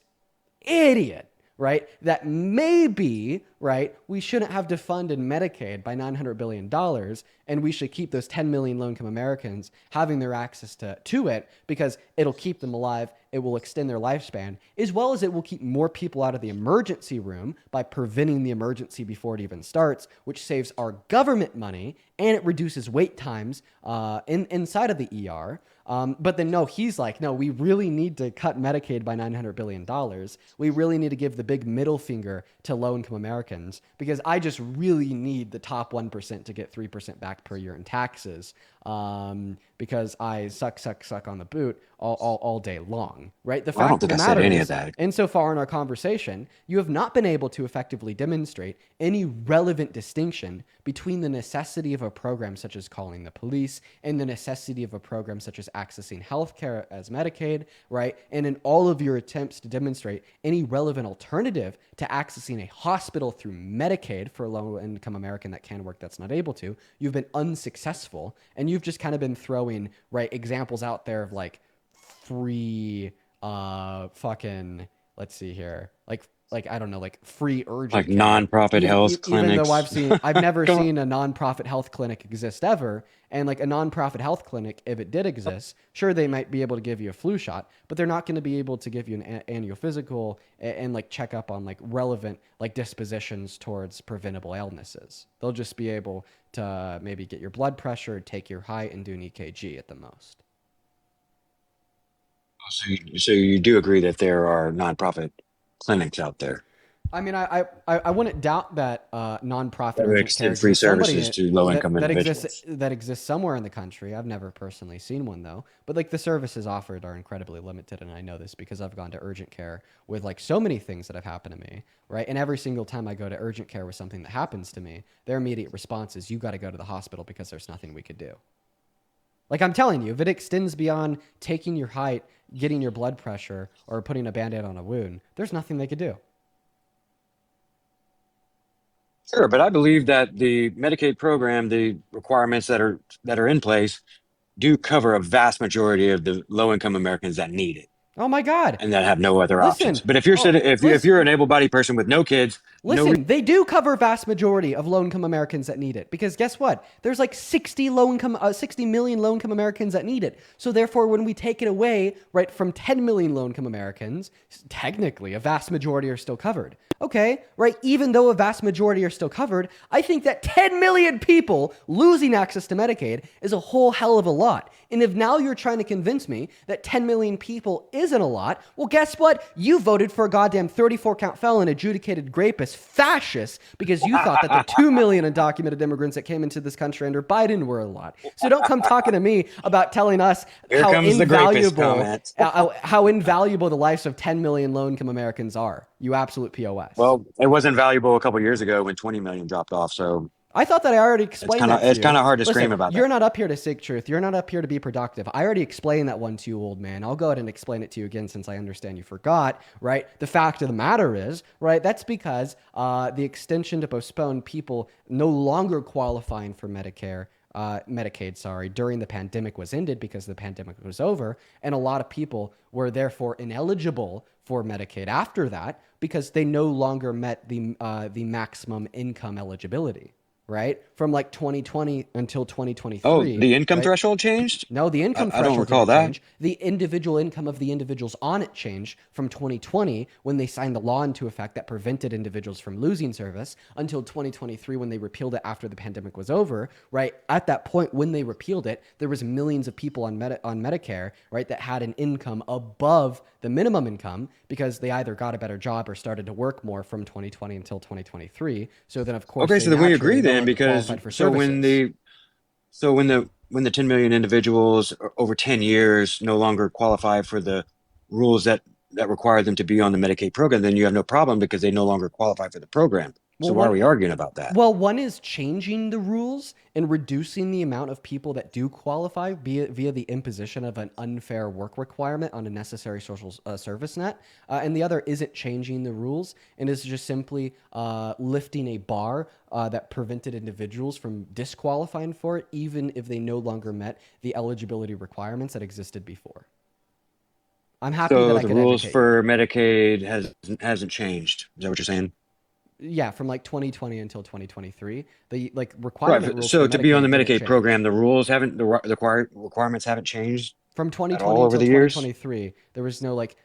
idiot, right, that maybe, right, we shouldn't have defunded Medicaid by $900 billion and we should keep those 10 million low-income Americans having their access to it because it'll keep them alive, it will extend their lifespan, as well as it will keep more people out of the emergency room by preventing the emergency before it even starts, which saves our government money and it reduces wait times inside of the ER. But then no, he's like, no, we really need to cut Medicaid by $900 billion. We really need to give the big middle finger to low-income Americans because I just really need the top 1% to get 3% back per year in taxes because I suck on the boot all day long, right? The Well, I don't fact of think the I said matter any of is, that. insofar in our conversation, you have not been able to effectively demonstrate any relevant distinction between the necessity of a program such as calling the police and the necessity of a program such as accessing healthcare as Medicaid, right? And in all of your attempts to demonstrate any relevant alternative to accessing a hospital through Medicaid for a low-income American that can work that's not able to, you've been unsuccessful, and you've just kind of been throwing, right, examples out there of like free fucking, let's see here, like I don't know, like free Like urgent care. nonprofit health Even though clinics. I've never Come on. seen a nonprofit health clinic exist ever. And like a nonprofit health clinic, if it did exist, sure, they might be able to give you a flu shot, but they're not going to be able to give you an annual physical and like check up on like relevant like dispositions towards preventable illnesses. They'll just be able to maybe get your blood pressure, take your height, and do an EKG at the most. So you do agree that there are nonprofit clinics out there I mean, I wouldn't doubt that nonprofit that would urgent care extend free exists. services Somebody to low that income that exists individuals. that exists somewhere in the country. I've never personally seen one though, but like the services offered are incredibly limited, and I know this because I've gone to urgent care with like so many things that have happened to me, right? And every single time I go to urgent care with something that happens to me, their immediate response is, "You got to go to the hospital because there's nothing we could do." Like I'm telling you, if it extends beyond taking your height, getting your blood pressure, or putting a band-aid on a wound, there's nothing they could do. Sure, but I believe that the Medicaid program, the requirements that are in place, do cover a vast majority of the low income Americans that need it Oh my God! and that have no other options. Listen, But if you're oh, if you're listen, an able bodied person with no kids, no listen. They do cover vast majority of low-income Americans that need it because guess what? There's like 60 million low-income Americans that need it. So therefore, when we take it away, right, from 10 million low-income Americans, technically a vast majority are still covered. Okay, right? Even though a vast majority are still covered, I think that 10 million people losing access to Medicaid is a whole hell of a lot. And if now you're trying to convince me that 10 million people isn't a lot, well, guess what? You voted for a goddamn 34 count felon adjudicated rapist as fascists because you thought that the 2 million undocumented immigrants that came into this country under Biden were a lot. So don't come talking to me about telling us Here comes the grapist comment. how invaluable the lives of 10 million low-income Americans are. You absolute POS. Well, it wasn't valuable a couple years ago when 20 million dropped off. So I thought that I already explained that to it's you. kind of hard to Listen, scream about you're that. not up here to seek truth. You're not up here to be productive. I already explained that one to you, old man. I'll go ahead and explain it to you again since I understand you forgot, right? The fact of the matter is, right, that's because the extension to postpone people no longer qualifying for Medicaid, sorry, during the pandemic was ended because the pandemic was over. And a lot of people were therefore ineligible for Medicaid after that because they no longer met the maximum income eligibility, right? From like 2020 until Oh, 2023, the income right? threshold changed? No, the income I don't threshold recall didn't that. change. The individual income of the individuals on it changed from 2020 when they signed the law into effect that prevented individuals from losing service until 2023 when they repealed it after the pandemic was over, right? At that point when they repealed it, there was millions of people on Medicare, right, that had an income above the minimum income because they either got a better job or started to work more from 2020 until 2023. So then of course Okay, they so then we agree naturally no then longer because qualified for services. when the 10 million individuals over 10 years no longer qualify for the rules that require them to be on the Medicaid program, then you have no problem because they no longer qualify for the program. So Well, why are one we arguing about that? Well, one is changing the rules and reducing the amount of people that do qualify via the imposition of an unfair work requirement on a necessary social service net. And the other isn't changing the rules and is just simply lifting a bar that prevented individuals from disqualifying for it, even if they no longer met the eligibility requirements that existed before. I'm happy that So I the could rules educate you. for Medicaid hasn't changed. Is that what you're saying? Yeah, from like 2020 until 2023, the like requirement Right. rules for So to be on the Medicaid didn't Medicaid program, change. the rules haven't the requirements haven't changed From at 2020 all over until the years. 2023, there was no like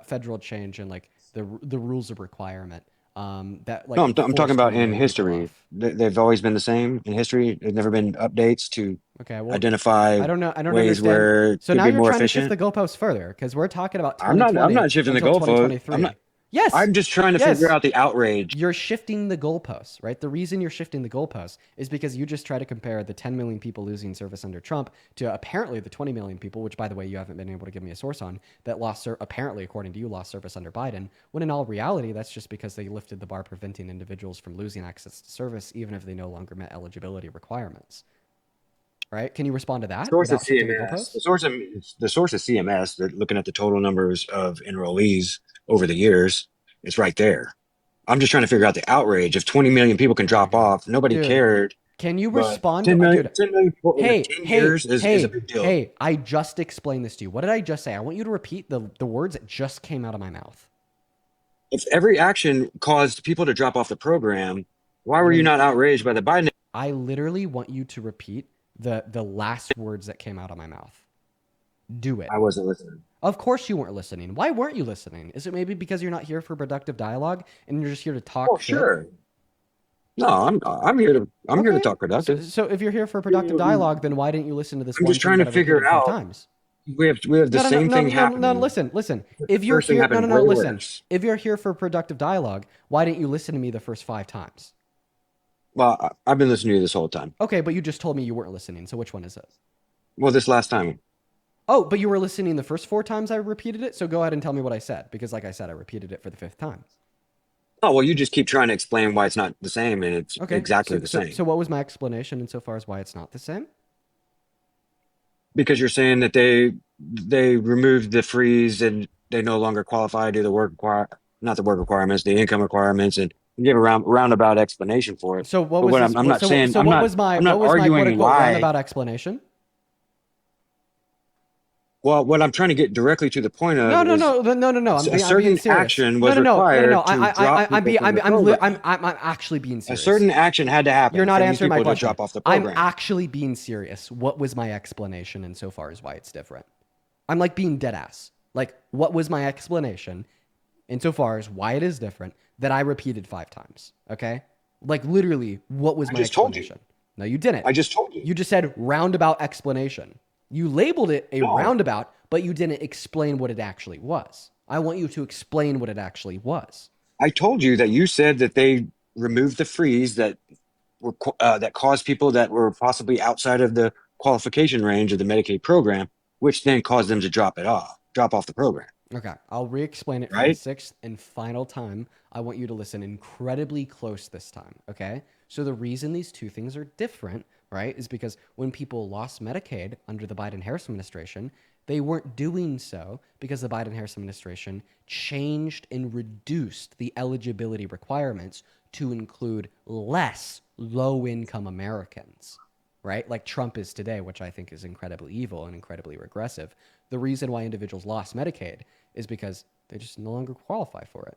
federal change in like the rules of requirement that No, like I'm talking forced me about to in lay people history. off. They've always been the same in history. There's never been updates to Okay, well, identify I don't know. I don't ways understand. where it So could now be you're more trying to shift efficient. the goalposts further because we're talking about I'm 2020 not shifting the until goalpost. I'm not 2023. Yes, I'm just trying to figure yes. out the outrage. You're shifting the goalposts, right? The reason you're shifting the goalposts is because you just try to compare the 10 million people losing service under Trump to apparently the 20 million people, which, by the way, you haven't been able to give me a source on, that apparently, according to you, lost service under Biden. When in all reality, that's just because they lifted the bar preventing individuals from losing access to service, even if they no longer met eligibility requirements. Right? Can you respond to that Source is without shifting the CMS. goalposts? The source is CMS. They're looking at the total numbers of enrollees over the years. It's right there. I'm just trying to figure out the outrage. If 20 million people can Oh my drop God. off, nobody Dude, cared. can you But respond to, dude, 10 million people over hey, 10 hey, years is a hey, big deal. hey, I just explained this to you. What did I just say? I want you to repeat the words that just came out of my mouth. If every action caused people to drop off the program, why were you You're not outraged by the Biden? I literally want you to repeat the last words that came out of my mouth. Do it. I wasn't listening. Of course you weren't listening. Why weren't you listening? Is it maybe because you're not here for productive dialogue and you're just here to Oh, talk shit? sure. No, I'm here to Okay. talk So, productive. so if you're here for productive dialogue, then why didn't you listen to this I'm one just thing trying to that I figure repeated five out. times? We have the No, no, no, same no, thing no, no, no. happening. Listen, listen. The If you're first thing here, no, no, happened no. way Listen. worse. If you're here for productive dialogue, why didn't you listen to me the first five times? Well, I've been listening to you this whole time. Okay, but you just told me you weren't listening. So which one is it? Well, this last time. Oh, but you were listening the first four times I repeated it. So go ahead and tell me what I said, because like I said, I repeated it for the fifth time. Oh, well, you just keep trying to explain why it's not the same, and it's Okay. exactly So the so same. so what was my explanation insofar as why it's not the same? Because you're saying that they removed the freeze and they no longer qualify to the not the work requirements, the income requirements, and you give a roundabout explanation for it. So what But was this? I'm not saying So I'm what not was my quote arguing unquote why. roundabout explanation? Well, what I'm trying to get directly to the point No, of no, is no, no, no, no. a I'm being certain serious. action No, was no, no, no, no, no. required to drop people from the program. I'm actually being A serious. certain action had to You're happen not for these answering my people to question. drop off the I'm program. actually being serious. What was my explanation insofar as why it's different? I'm like being dead ass. Like, what was my explanation insofar as why it is different that I repeated five times? Okay? Like, literally, what was I my just told you. explanation? No, you didn't. I just told you. You just said roundabout explanation. You labeled it a No. roundabout, but you didn't explain what it actually was. I want you to explain what it actually was. I told you that you said that they removed the freeze that caused people that were possibly outside of the qualification range of the Medicaid program, which then caused them to drop off the program, Okay, I'll re explain it for the right? sixth and final time. I want you to listen incredibly close this time, okay? So, the reason these two things are different, right, is because when people lost Medicaid under the Biden Harris administration, they weren't doing so because the Biden Harris administration changed and reduced the eligibility requirements to include less low income Americans, right? Like Trump is today, which I think is incredibly evil and incredibly regressive. The reason why individuals lost Medicaid is because they just no longer qualify for it.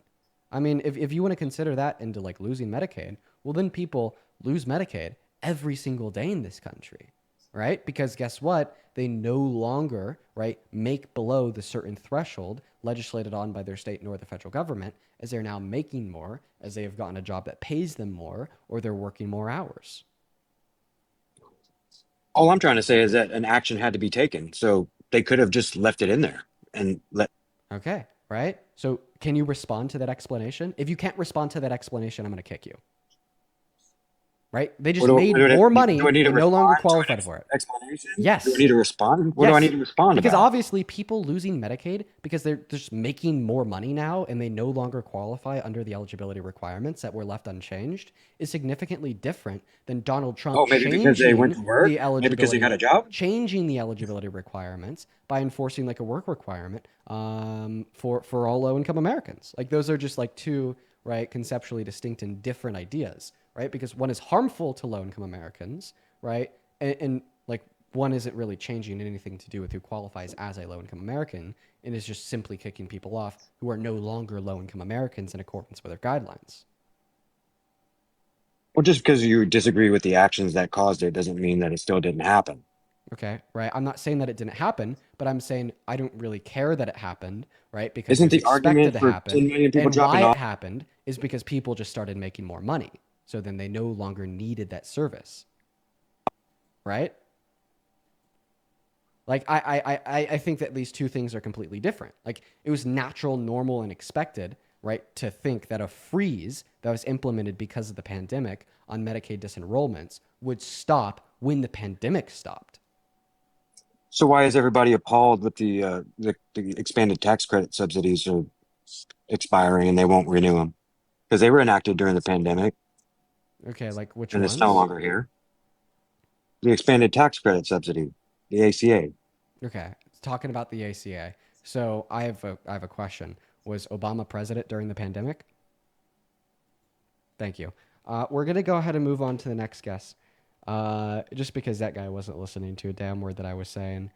I mean, if you want to consider that into like losing Medicaid, well, then people lose Medicaid every single day in this country, right? Because guess what? They no longer, right, make below the certain threshold legislated on by their state nor the federal government, as they're now making more, as they have gotten a job that pays them more, or they're working more hours. All I'm trying to say is that an action had to be taken. So they could have just left it in there and let. Okay, right? So can you respond to that explanation? If you can't respond to that explanation, I'm going to kick you. Right? They just made more Do I money need to and no longer respond to an qualified for it. explanation? Do I Yes. need to respond? What do I need Yes. to respond Because about? obviously people losing Medicaid because they're just making more money now and they no longer qualify under the eligibility requirements that were left unchanged is significantly different than Donald Trump Oh, maybe because they went to work? Maybe because they got a job? changing the eligibility requirements by enforcing like a work requirement for all low income Americans. Like those are just like two right conceptually distinct and different ideas, right? Because one is harmful to low income Americans, right? And like one isn't really changing anything to do with who qualifies as a low income American and is just simply kicking people off who are no longer low income Americans in accordance with their guidelines. Well, just because you disagree with the actions that caused it doesn't mean that it still didn't happen. Okay, right? I'm not saying that it didn't happen, but I'm saying I don't really care that it happened, right? Because it Isn't was the expected argument to for happen. 10 million people And why dropping it off? happened is because people just started making more money. So then they no longer needed that service, right? Like I think that these two things are completely different. Like it was natural, normal, and expected, right, to think that a freeze that was implemented because of the pandemic on Medicaid disenrollments would stop when the pandemic stopped. So why is everybody appalled with the expanded tax credit subsidies are expiring and they won't renew them? Because they were enacted during the pandemic Okay, like which and it's no ones? longer here. The expanded tax credit subsidy, the ACA. Okay, talking about the ACA. So I have a question. Was Obama president during the pandemic? Thank you. We're gonna go ahead and move on to the next guest. Just because that guy wasn't listening to a damn word that I was saying.